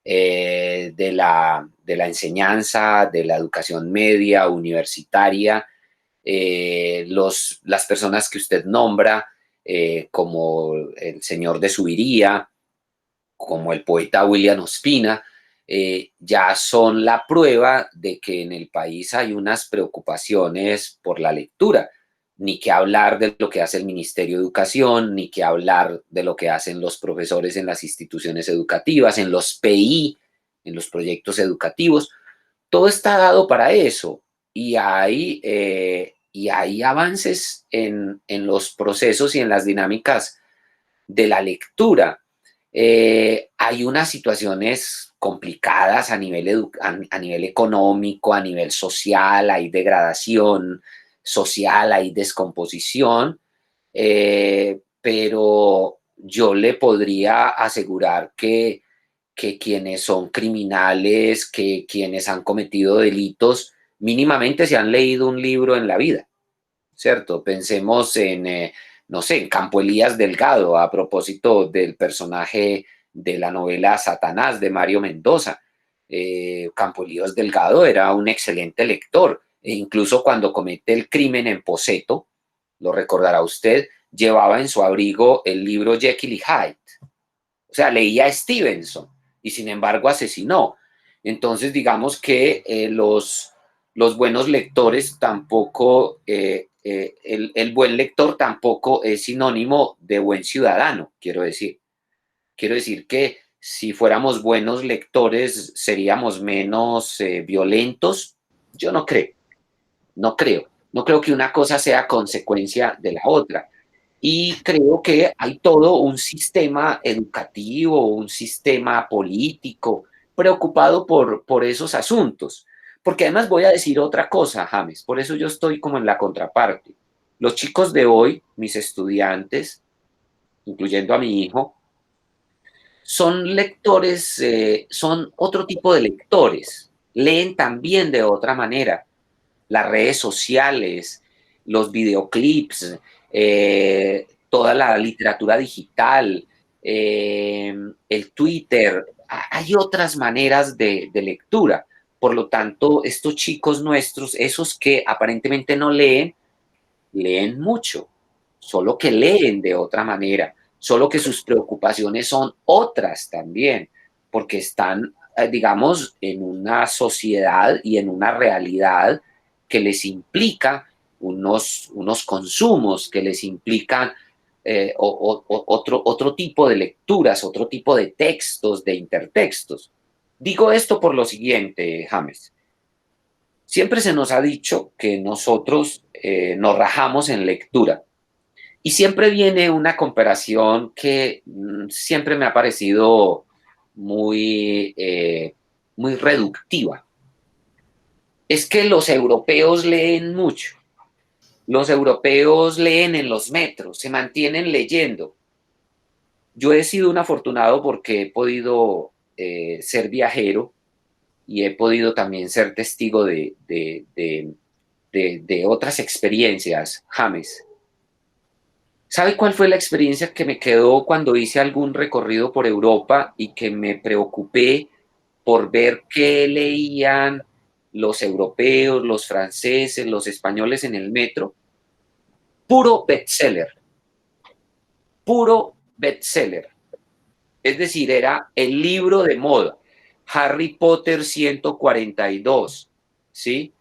de la enseñanza, de la educación media, universitaria. Las personas que usted nombra, como el señor de Subiría, como el poeta William Ospina, ya son la prueba de que en el país hay unas preocupaciones por la lectura. Ni que hablar de lo que hace el Ministerio de Educación, ni que hablar de lo que hacen los profesores en las instituciones educativas, en los PI, en los proyectos educativos. Todo está dado para eso y hay avances en los procesos y en las dinámicas de la lectura. Hay unas situaciones complicadas a a nivel económico, a nivel social, hay degradación social, hay descomposición, pero yo le podría asegurar que quienes son criminales, que quienes han cometido delitos, mínimamente se han leído un libro en la vida, ¿cierto? Pensemos en, no sé, en Campo Elías Delgado, a propósito del personaje de la novela Satanás de Mario Mendoza. Campo Elías Delgado era un excelente lector, e incluso cuando comete el crimen en Poseto, lo recordará usted, llevaba en su abrigo el libro Jekyll y Hyde. O sea, leía a Stevenson y sin embargo asesinó. Entonces, digamos que los buenos lectores tampoco, el buen lector tampoco es sinónimo de buen ciudadano, quiero decir. Quiero decir que si fuéramos buenos lectores seríamos menos violentos. Yo no creo, no creo. No creo que una cosa sea consecuencia de la otra. Y creo que hay todo un sistema educativo, un sistema político preocupado por esos asuntos. Porque además voy a decir otra cosa, James, por eso yo estoy como en la contraparte. Los chicos de hoy, mis estudiantes, incluyendo a mi hijo, son lectores, son otro tipo de lectores, leen también de otra manera. Las redes sociales, los videoclips, toda la literatura digital, el Twitter. Hay otras maneras de lectura. Por lo tanto, estos chicos nuestros, esos que aparentemente no leen, leen mucho, solo que leen de otra manera, solo que sus preocupaciones son otras también, porque están, digamos, en una sociedad y en una realidad que les implica unos consumos, que les implican otro tipo de lecturas, otro tipo de textos, de intertextos. Digo esto por lo siguiente, James. Siempre se nos ha dicho que nosotros nos rajamos en lectura y siempre viene una comparación que siempre me ha parecido muy, muy reductiva. Es que los europeos leen mucho, los europeos leen en los metros, se mantienen leyendo. yo he sido un afortunado porque he podido ser viajero y he podido también ser testigo de otras experiencias, James. ¿Sabe cuál fue la experiencia que me quedó cuando hice algún recorrido por Europa y que me preocupé por ver qué leían los europeos, los franceses, los españoles en el metro? Puro bestseller, puro bestseller. Es decir, era el libro de moda. Harry Potter 142, ¿sí?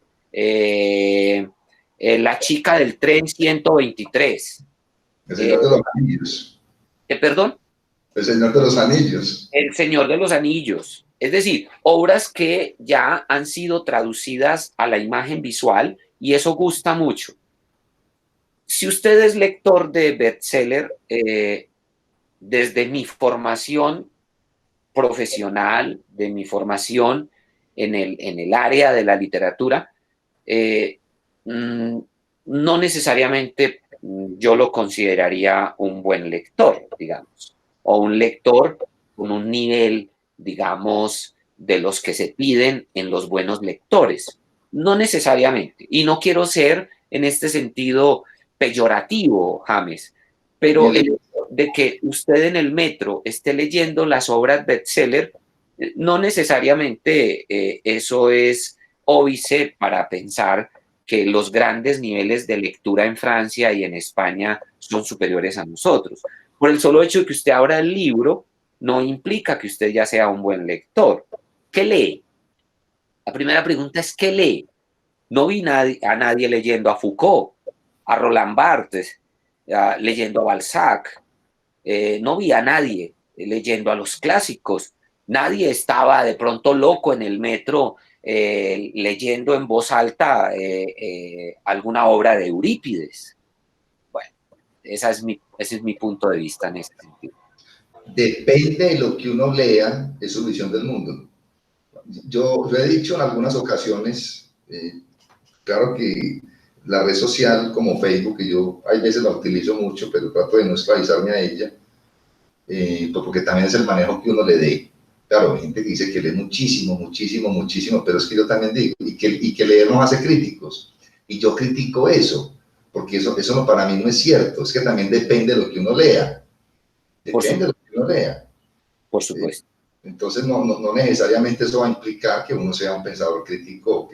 La chica del tren 123. El Señor de los Anillos. ¿Perdón? El Señor de los Anillos. El Señor de los Anillos. Es decir, obras que ya han sido traducidas a la imagen visual y eso gusta mucho. Si usted es lector de bestseller, desde mi formación profesional, de mi formación en el área de la literatura, no necesariamente yo lo consideraría un buen lector, digamos, o un lector con un nivel, digamos, de los que se piden en los buenos lectores. No necesariamente. Y no quiero ser en este sentido peyorativo, James, pero el hecho de que usted en el metro esté leyendo las obras bestseller, no necesariamente eso es óbice para pensar que los grandes niveles de lectura en Francia y en España son superiores a nosotros. Por el solo hecho de que usted abra el libro, no implica que usted ya sea un buen lector. ¿Qué lee? La primera pregunta es, ¿qué lee? No vi a nadie leyendo a Foucault, a Roland Barthes, leyendo a Balzac. No vi a nadie leyendo a los clásicos. Nadie estaba de pronto loco en el metro leyendo en voz alta alguna obra de Eurípides. Bueno, ese es mi punto de vista en ese sentido. Depende de lo que uno lea, es su visión del mundo. Yo he dicho en algunas ocasiones, claro que la red social como Facebook, que yo hay veces la utilizo mucho, pero trato de no esclavizarme a ella, pues porque también es el manejo que uno le dé. Claro, hay gente que dice que lee muchísimo, muchísimo, muchísimo, pero es que yo también digo, y que leer nos hace críticos. Y yo critico eso, porque eso no, para mí no es cierto, es que también depende de lo que uno lea. Depende de lo que uno lea. Por supuesto. Entonces, no necesariamente eso va a implicar que uno sea un pensador crítico,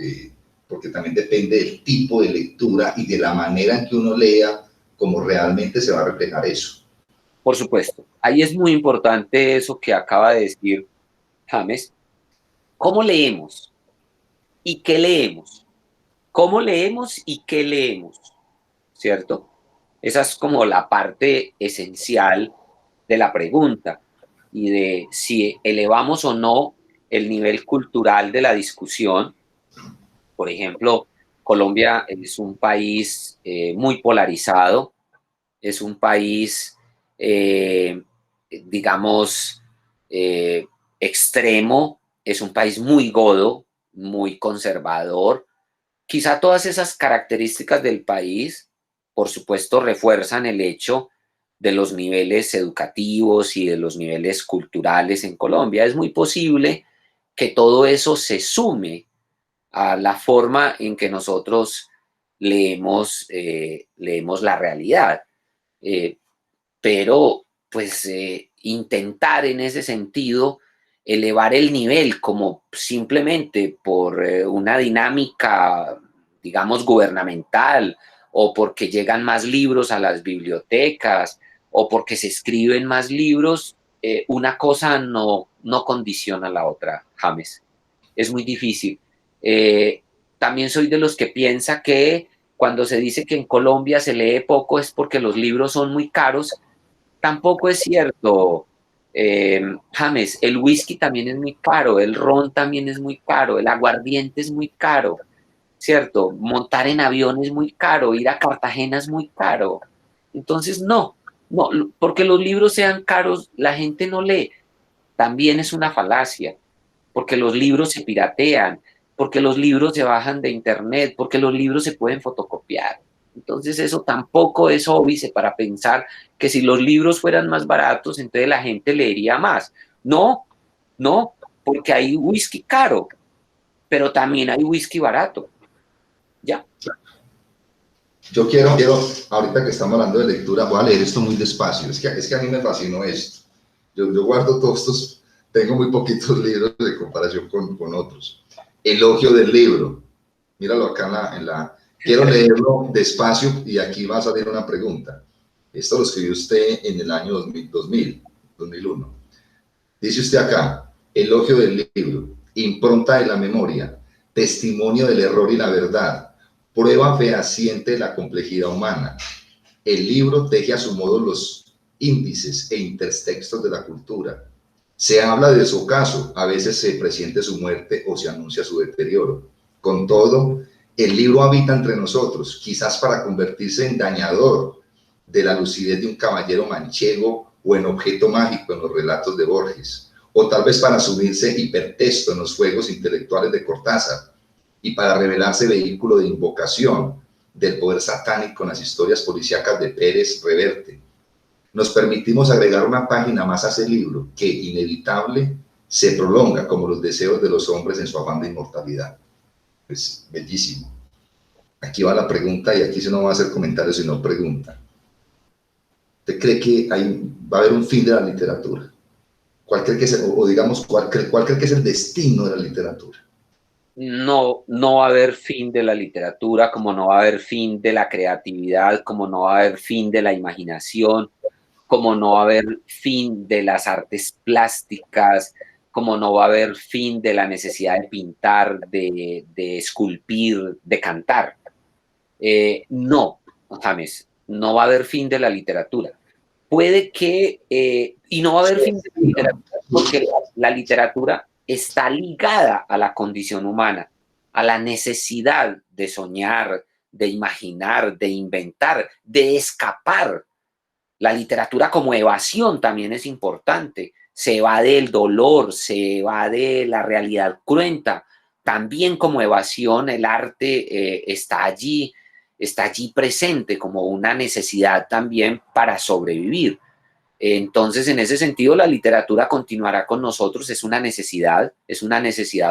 porque también depende del tipo de lectura y de la manera en que uno lea, cómo realmente se va a reflejar eso. Por supuesto. Ahí es muy importante eso que acaba de decir James. ¿Cómo leemos? ¿Y qué leemos? ¿Cómo leemos y qué leemos? ¿Cierto? Esa es como la parte esencial de la pregunta y de si elevamos o no el nivel cultural de la discusión. Por ejemplo, Colombia es un país muy polarizado, es un país, digamos, extremo, es un país muy godo, muy conservador. Quizá todas esas características del país, por supuesto, refuerzan el hecho de los niveles educativos y de los niveles culturales en Colombia. Es muy posible que todo eso se sume a la forma en que nosotros leemos la realidad. Pero, pues, intentar en ese sentido elevar el nivel como simplemente por una dinámica, digamos, gubernamental o porque llegan más libros a las bibliotecas o porque se escriben más libros, una cosa no condiciona a la otra, James. Es muy difícil. También soy de los que piensa que cuando se dice que en Colombia se lee poco es porque los libros son muy caros. Tampoco es cierto, James. El whisky también es muy caro, el ron también es muy caro, el aguardiente es muy caro, ¿cierto? Montar en avión es muy caro, ir a Cartagena es muy caro. Entonces, no, porque los libros sean caros, la gente no lee. También es una falacia, porque los libros se piratean, porque los libros se bajan de internet, porque los libros se pueden fotocopiar. Entonces eso tampoco es óbice para pensar que si los libros fueran más baratos, entonces la gente leería más. No, no, porque hay whisky caro, pero también hay whisky barato. ¿Ya? Yo quiero, ahorita que estamos hablando de lectura, voy a leer esto muy despacio. Es que a mí me fascinó esto. Yo guardo todos estos, tengo muy poquitos libros de comparación con otros. Elogio del libro. Míralo acá quiero leerlo despacio y aquí va a salir una pregunta. Esto lo escribió usted en el año 2001. Dice usted acá, elogio del libro, impronta de la memoria, testimonio del error y la verdad, prueba fehaciente de la complejidad humana. El libro teje a su modo los índices e intertextos de la cultura. Se habla de su ocaso, a veces se presiente su muerte o se anuncia su deterioro. Con todo, el libro habita entre nosotros, quizás para convertirse en dañador de la lucidez de un caballero manchego o en objeto mágico en los relatos de Borges, o tal vez para subirse hipertexto en los juegos intelectuales de Cortázar y para revelarse vehículo de invocación del poder satánico en las historias policíacas de Pérez Reverte. Nos permitimos agregar una página más a ese libro que, inevitable, se prolonga como los deseos de los hombres en su afán de inmortalidad. Es bellísimo. Aquí va la pregunta y aquí se no va a hacer comentarios sino pregunta. ¿Usted cree que va a haber un fin de la literatura? ¿Cuál cree que es, o digamos, cuál cree que es el destino de la literatura? No, no va a haber fin de la literatura, como no va a haber fin de la creatividad, como no va a haber fin de la imaginación, como no va a haber fin de las artes plásticas, como no va a haber fin de la necesidad de pintar, de esculpir, de cantar. No, James, no va a haber fin de la literatura. Puede que, y no va a haber fin de la literatura, porque la literatura está ligada a la condición humana, a la necesidad de soñar, de imaginar, de inventar, de escapar. La literatura como evasión también es importante. Se va del dolor, se va de la realidad cruenta. También como evasión el arte está allí presente como una necesidad también para sobrevivir. Entonces, en ese sentido, la literatura continuará con nosotros, es una necesidad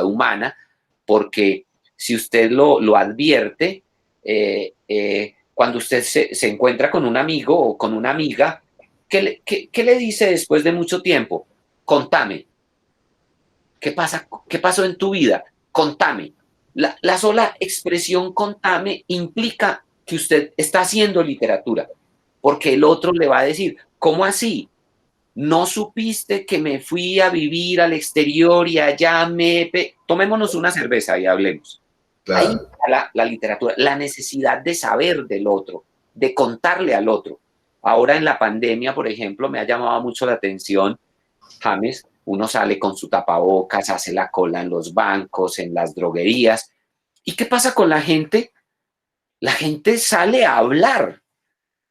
humana, porque si usted lo advierte, cuando usted se encuentra con un amigo o con una amiga, ¿qué le dice después de mucho tiempo? Contame. ¿Qué pasó en tu vida? Contame. La sola expresión contame implica que usted está haciendo literatura, porque el otro le va a decir, ¿cómo así? ¿No supiste que me fui a vivir al exterior y allá tomémonos una cerveza y hablemos? Claro. Ahí está la literatura, la necesidad de saber del otro, de contarle al otro. Ahora en la pandemia, por ejemplo, me ha llamado mucho la atención, James, uno sale con su tapabocas, hace la cola en los bancos, en las droguerías. ¿Y qué pasa con la gente? La gente sale a hablar.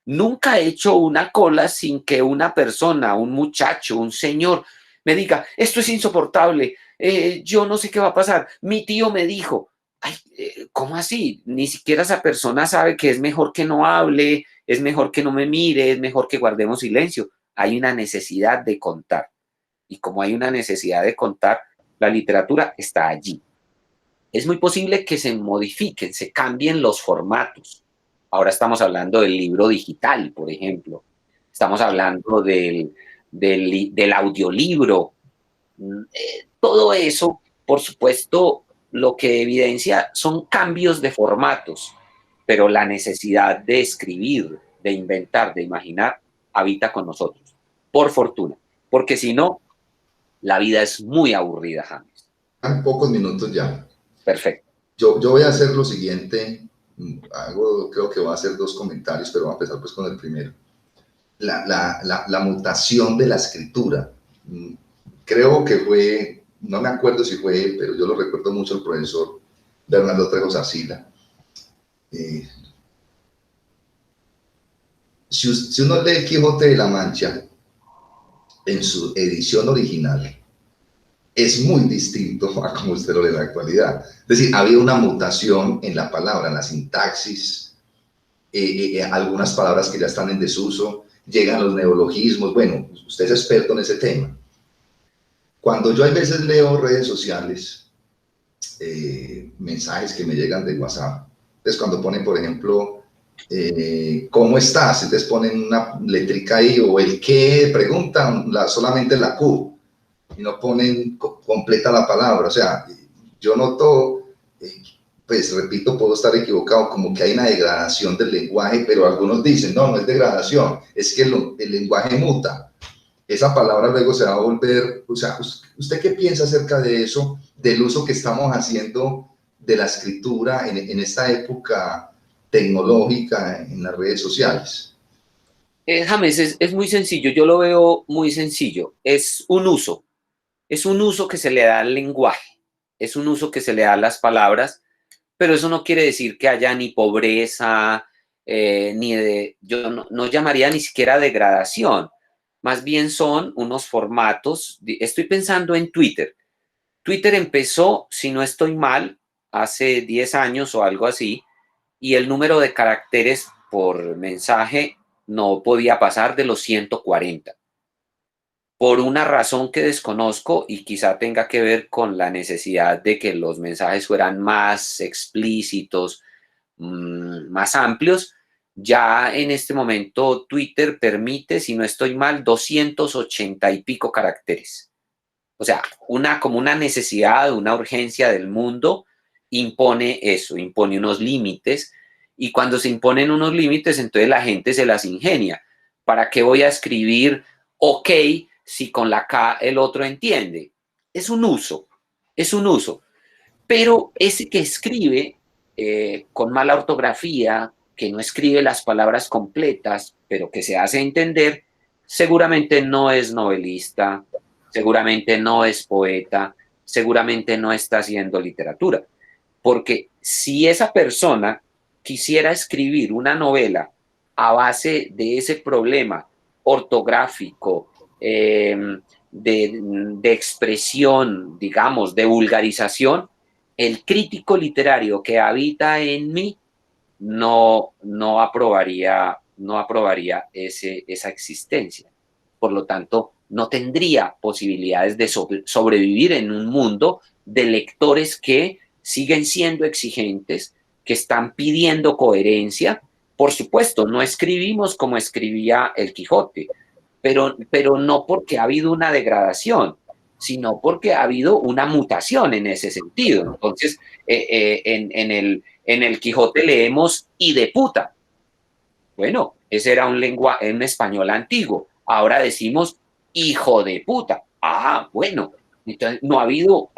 Nunca he hecho una cola sin que una persona, un muchacho, un señor, me diga, esto es insoportable, yo no sé qué va a pasar, mi tío me dijo. Ay, ¿cómo así? Ni siquiera esa persona sabe que es mejor que no hable, es mejor que no me mire, es mejor que guardemos silencio. Hay una necesidad de contar. Y como hay una necesidad de contar, la literatura está allí. Es muy posible que se modifiquen, se cambien los formatos. Ahora estamos hablando del libro digital, por ejemplo. Estamos hablando del audiolibro. Todo eso, por supuesto, lo que evidencia son cambios de formatos, pero la necesidad de escribir, de inventar, de imaginar, habita con nosotros, por fortuna. Porque si no, la vida es muy aburrida, James. En pocos minutos ya. Perfecto. Yo voy a hacer lo siguiente, creo que voy a hacer 2 comentarios, pero voy a empezar pues con el primero. La mutación de la escritura. Creo que fue, no me acuerdo si fue él, pero yo lo recuerdo mucho, el profesor Bernardo Trejo Arcila. Si uno lee Quijote de la Mancha en su edición original, es muy distinto a como usted lo lee en la actualidad. Es decir, había una mutación en la palabra, en la sintaxis, algunas palabras que ya están en desuso, llegan los neologismos. Bueno, usted es experto en ese tema. Cuando yo a veces leo redes sociales, mensajes que me llegan de WhatsApp, entonces cuando ponen, por ejemplo, ¿cómo estás? Entonces ponen una letrica ahí, o el qué, preguntan solamente la Q, y no ponen completa la palabra. O sea, yo noto, pues repito, puedo estar equivocado, como que hay una degradación del lenguaje, pero algunos dicen, no, no es degradación, es que el lenguaje muta. Esa palabra luego se va a volver, o sea, ¿usted qué piensa acerca de eso, del uso que estamos haciendo de la escritura en esta época tecnológica en las redes sociales? James, es muy sencillo, yo lo veo muy sencillo, es un uso que se le da al lenguaje, es un uso que se le da a las palabras, pero eso no quiere decir que haya ni pobreza, yo no llamaría ni siquiera degradación, más bien son unos formatos. Estoy pensando en Twitter. Twitter empezó, si no estoy mal, hace 10 años o algo así, y el número de caracteres por mensaje no podía pasar de los 140. Por una razón que desconozco y quizá tenga que ver con la necesidad de que los mensajes fueran más explícitos, más amplios. Ya en este momento Twitter permite, si no estoy mal, 280 y pico caracteres. O sea, como una necesidad, una urgencia del mundo impone eso, impone unos límites, y cuando se imponen unos límites, entonces la gente se las ingenia. ¿Para qué voy a escribir ok si con la K el otro entiende? Es un uso, es un uso. Pero ese que escribe con mala ortografía, que no escribe las palabras completas, pero que se hace entender, seguramente no es novelista, seguramente no es poeta, seguramente no está haciendo literatura. Porque si esa persona quisiera escribir una novela a base de ese problema ortográfico, de expresión, digamos, de vulgarización, el crítico literario que habita en mí no aprobaría esa existencia. Por lo tanto, no tendría posibilidades de sobrevivir en un mundo de lectores que siguen siendo exigentes, que están pidiendo coherencia. Por supuesto, no escribimos como escribía el Quijote, pero no porque ha habido una degradación, sino porque ha habido una mutación en ese sentido. Entonces, en el Quijote leemos y de puta. Bueno, ese era un español antiguo. Ahora decimos hijo de puta. Ah, bueno. Entonces, no ha habido,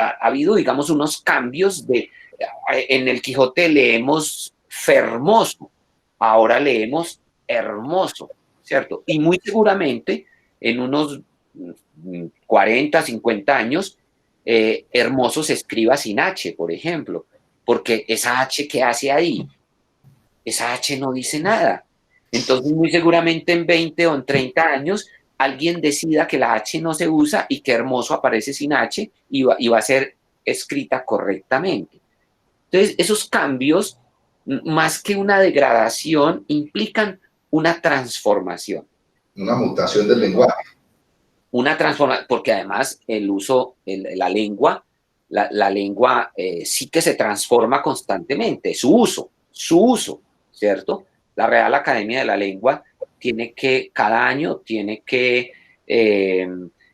digamos, unos cambios en el Quijote leemos fermoso, ahora leemos hermoso, ¿cierto? Y muy seguramente en unos 40, 50 años, hermoso se escriba sin H, por ejemplo, porque esa H que hace ahí, esa H no dice nada. Entonces, muy seguramente en 20 o en 30 años, alguien decida que la H no se usa y que hermoso aparece sin H y va a ser escrita correctamente. Entonces, esos cambios, más que una degradación, implican una transformación. Una mutación del lenguaje. Una transformación, porque además el uso, la lengua, la lengua sí que se transforma constantemente, su uso, ¿cierto? La Real Academia de la Lengua cada año tiene que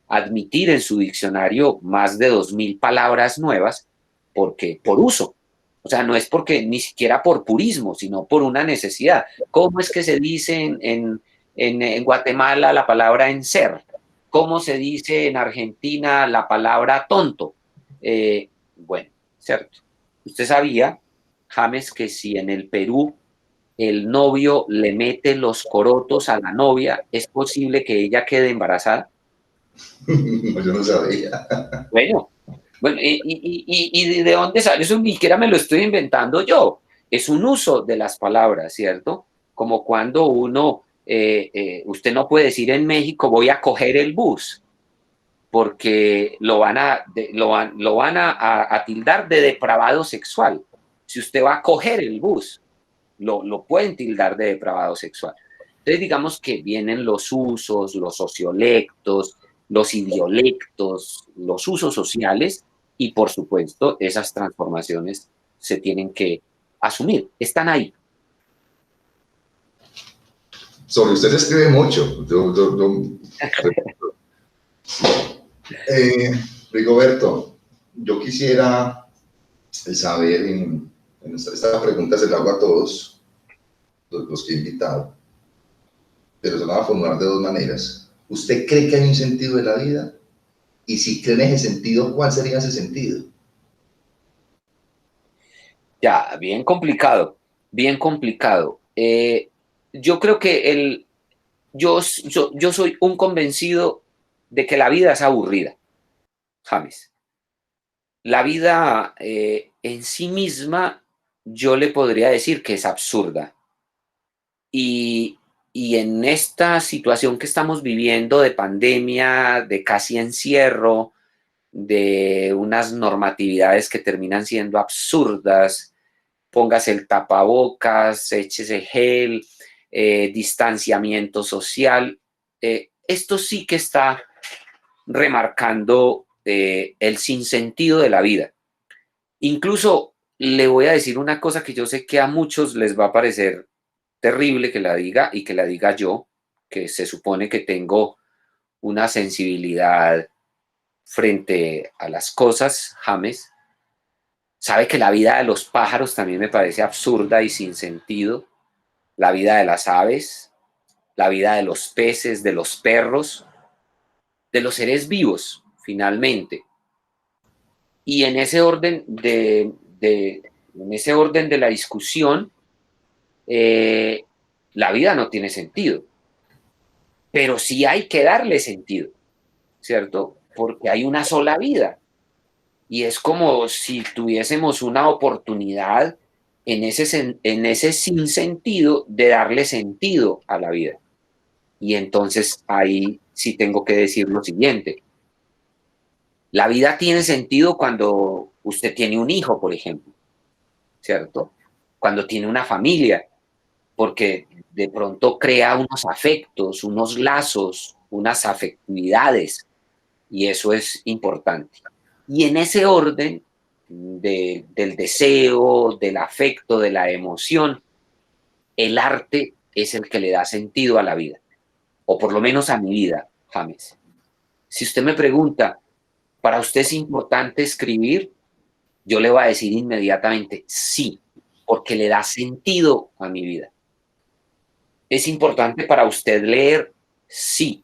admitir en su diccionario más de 2000 palabras nuevas por uso. O sea, no es porque ni siquiera por purismo, sino por una necesidad. ¿Cómo es que se dice en Guatemala la palabra enser? ¿Cómo se dice en Argentina la palabra tonto? Bueno, ¿cierto? Usted sabía, James, que si en el Perú el novio le mete los corotos a la novia, ¿es posible que ella quede embarazada? No, yo no sabía. Bueno, ¿y de dónde sale? Eso ni siquiera me lo estoy inventando yo. Es un uso de las palabras, ¿cierto? Como cuando usted no puede decir en México voy a coger el bus, porque lo van a tildar de depravado sexual, si usted va a coger el bus. lo pueden tildar de depravado sexual. Entonces digamos que vienen los usos, los sociolectos, los idiolectos, los usos sociales y por supuesto esas transformaciones se tienen que asumir, están ahí. Sobre usted se escribe mucho. Rigoberto, yo quisiera saber, esta pregunta se la hago a todos los que he invitado, pero se la va a formular de dos maneras. ¿Usted cree que hay un sentido de la vida? Y si cree en ese sentido, ¿cuál sería ese sentido? Ya, bien complicado, bien complicado. Yo creo que yo soy un convencido de que la vida es aburrida, James. La vida en sí misma, yo le podría decir que es absurda. Y, y en esta situación que estamos viviendo de pandemia, de casi encierro, de unas normatividades que terminan siendo absurdas, póngase el tapabocas, échese gel, distanciamiento social, esto sí que está remarcando el sinsentido de la vida. Incluso le voy a decir una cosa que yo sé que a muchos les va a parecer terrible que la diga y que la diga yo, que se supone que tengo una sensibilidad frente a las cosas, James. Sabe que la vida de los pájaros también me parece absurda y sin sentido. La vida de las aves, la vida de los peces, de los perros, de los seres vivos, finalmente. Y en ese orden en ese orden de la discusión, la vida no tiene sentido. Pero sí hay que darle sentido, ¿cierto? Porque hay una sola vida. Y es como si tuviésemos una oportunidad en ese sinsentido de darle sentido a la vida. Y entonces ahí sí tengo que decir lo siguiente. La vida tiene sentido cuando usted tiene un hijo, por ejemplo, ¿cierto? Cuando tiene una familia, porque de pronto crea unos afectos, unos lazos, unas afectividades, y eso es importante. Y en ese orden del deseo, del afecto, de la emoción, el arte es el que le da sentido a la vida, o por lo menos a mi vida, James. Si usted me pregunta, ¿para usted es importante escribir? Yo le voy a decir inmediatamente sí, porque le da sentido a mi vida. ¿Es importante para usted leer? Sí,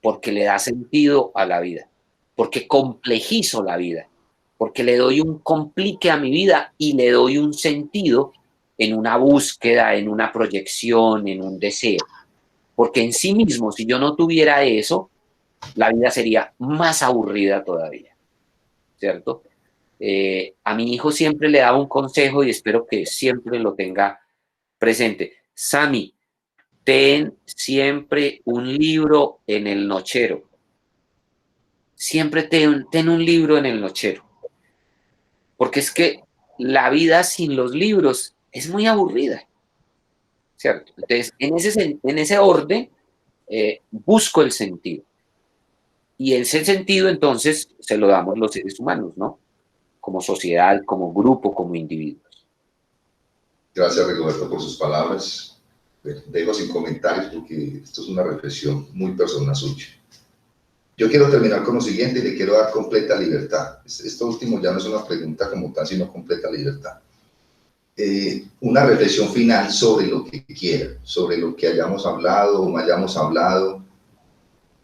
porque le da sentido a la vida, porque complejizo la vida, porque le doy un complique a mi vida y le doy un sentido en una búsqueda, en una proyección, en un deseo. Porque en sí mismo, si yo no tuviera eso, la vida sería más aburrida todavía, ¿cierto? A mi hijo siempre le daba un consejo y espero que siempre lo tenga presente. Sammy, ten siempre un libro en el nochero. Siempre ten un libro en el nochero. Porque es que la vida sin los libros es muy aburrida, ¿cierto? Entonces, en ese orden, busco el sentido. Y ese sentido, entonces, se lo damos los seres humanos, ¿no? Como sociedad, como grupo, como individuos. Gracias, Rigoberto, por sus palabras. Dejo sin comentarios porque esto es una reflexión muy personal suya. Yo quiero terminar con lo siguiente y le quiero dar completa libertad. Esto último ya no es una pregunta como tal, sino completa libertad. Una reflexión final sobre lo que quiera, sobre lo que hayamos hablado o no hayamos hablado.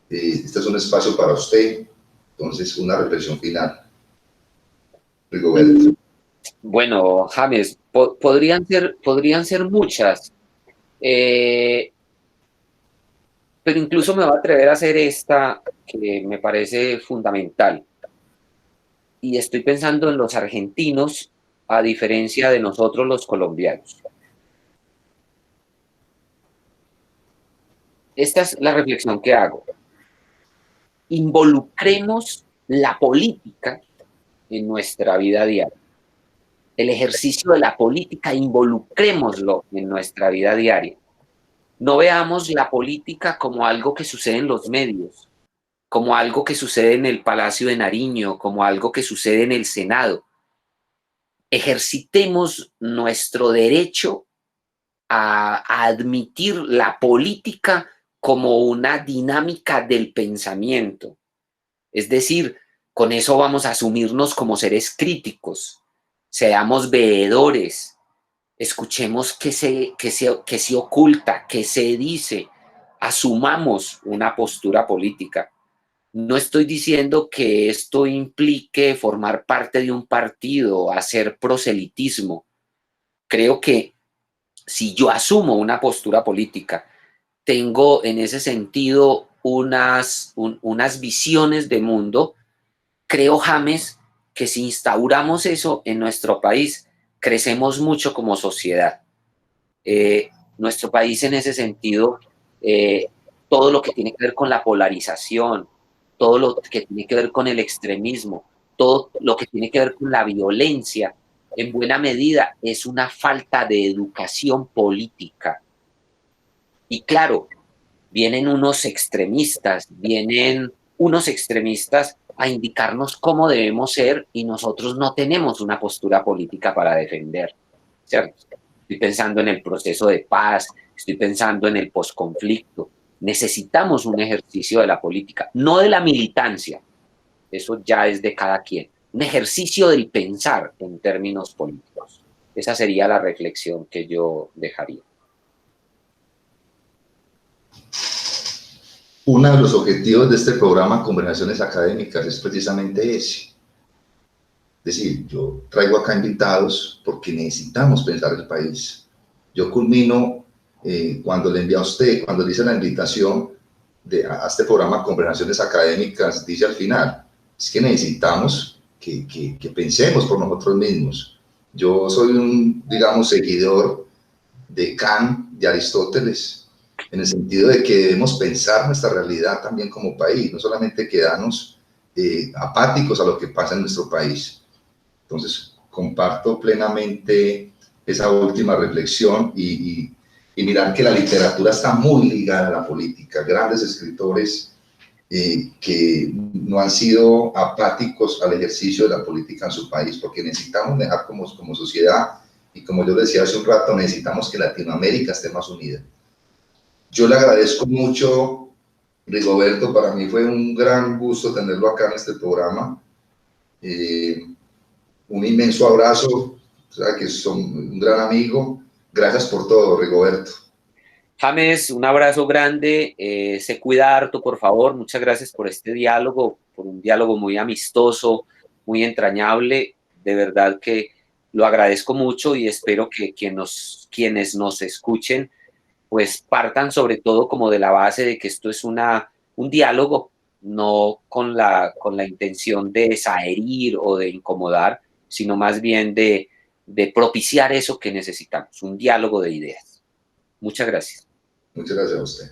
Este es un espacio para usted, entonces una reflexión final. Rigoberto. Bueno, James, podrían ser muchas, pero incluso me voy a atrever a hacer esta que me parece fundamental. Y estoy pensando en los argentinos a diferencia de nosotros los colombianos. Esta es la reflexión que hago. Involucremos la política en nuestra vida diaria. el ejercicio de la política, involucrémoslo en nuestra vida diaria. No veamos la política como algo que sucede en los medios, como algo que sucede en el Palacio de Nariño, como algo que sucede en el Senado. Ejercitemos nuestro derecho a admitir la política como una dinámica del pensamiento. Es decir, con eso vamos a asumirnos como seres críticos, seamos veedores, escuchemos qué se oculta, qué se dice, asumamos una postura política. No estoy diciendo que esto implique formar parte de un partido, hacer proselitismo. Creo que si yo asumo una postura política, tengo en ese sentido unas visiones de mundo. Creo, James, que si instauramos eso en nuestro país, crecemos mucho como sociedad. Nuestro país en ese sentido, todo lo que tiene que ver con la polarización, todo lo que tiene que ver con el extremismo, todo lo que tiene que ver con la violencia, en buena medida es una falta de educación política. Y claro, vienen unos extremistas a indicarnos cómo debemos ser y nosotros no tenemos una postura política para defender, ¿cierto? Estoy pensando en el proceso de paz, estoy pensando en el posconflicto. Necesitamos un ejercicio de la política, no de la militancia, eso ya es de cada quien, un ejercicio del pensar en términos políticos. Esa sería la reflexión que yo dejaría. Uno de los objetivos de este programa Conversaciones Académicas es precisamente ese. Es decir, yo traigo acá invitados porque necesitamos pensar el país. Yo culmino cuando le envía a usted, cuando dice la invitación a este programa Conversaciones Académicas, dice al final, es que necesitamos que pensemos por nosotros mismos. Yo soy un, digamos, seguidor de Kant, de Aristóteles, en el sentido de que debemos pensar nuestra realidad también como país, no solamente quedarnos apáticos a lo que pasa en nuestro país. Entonces, comparto plenamente esa última reflexión y mirar que la literatura está muy ligada a la política. Grandes escritores que no han sido apáticos al ejercicio de la política en su país, porque necesitamos dejar como sociedad, y como yo decía hace un rato, necesitamos que Latinoamérica esté más unida. Yo le agradezco mucho, Rigoberto, para mí fue un gran gusto tenerlo acá en este programa. Un inmenso abrazo, o sea, que son un gran amigo. Gracias por todo, Rigoberto. James, un abrazo grande, sé cuida harto, por favor. Muchas gracias por este diálogo, por un diálogo muy amistoso, muy entrañable. De verdad que lo agradezco mucho y espero que quienes nos escuchen pues partan sobre todo como de la base de que esto es un diálogo, no con la intención de desherir o de incomodar, sino más bien de propiciar eso que necesitamos, un diálogo de ideas. Muchas gracias. Muchas gracias a usted.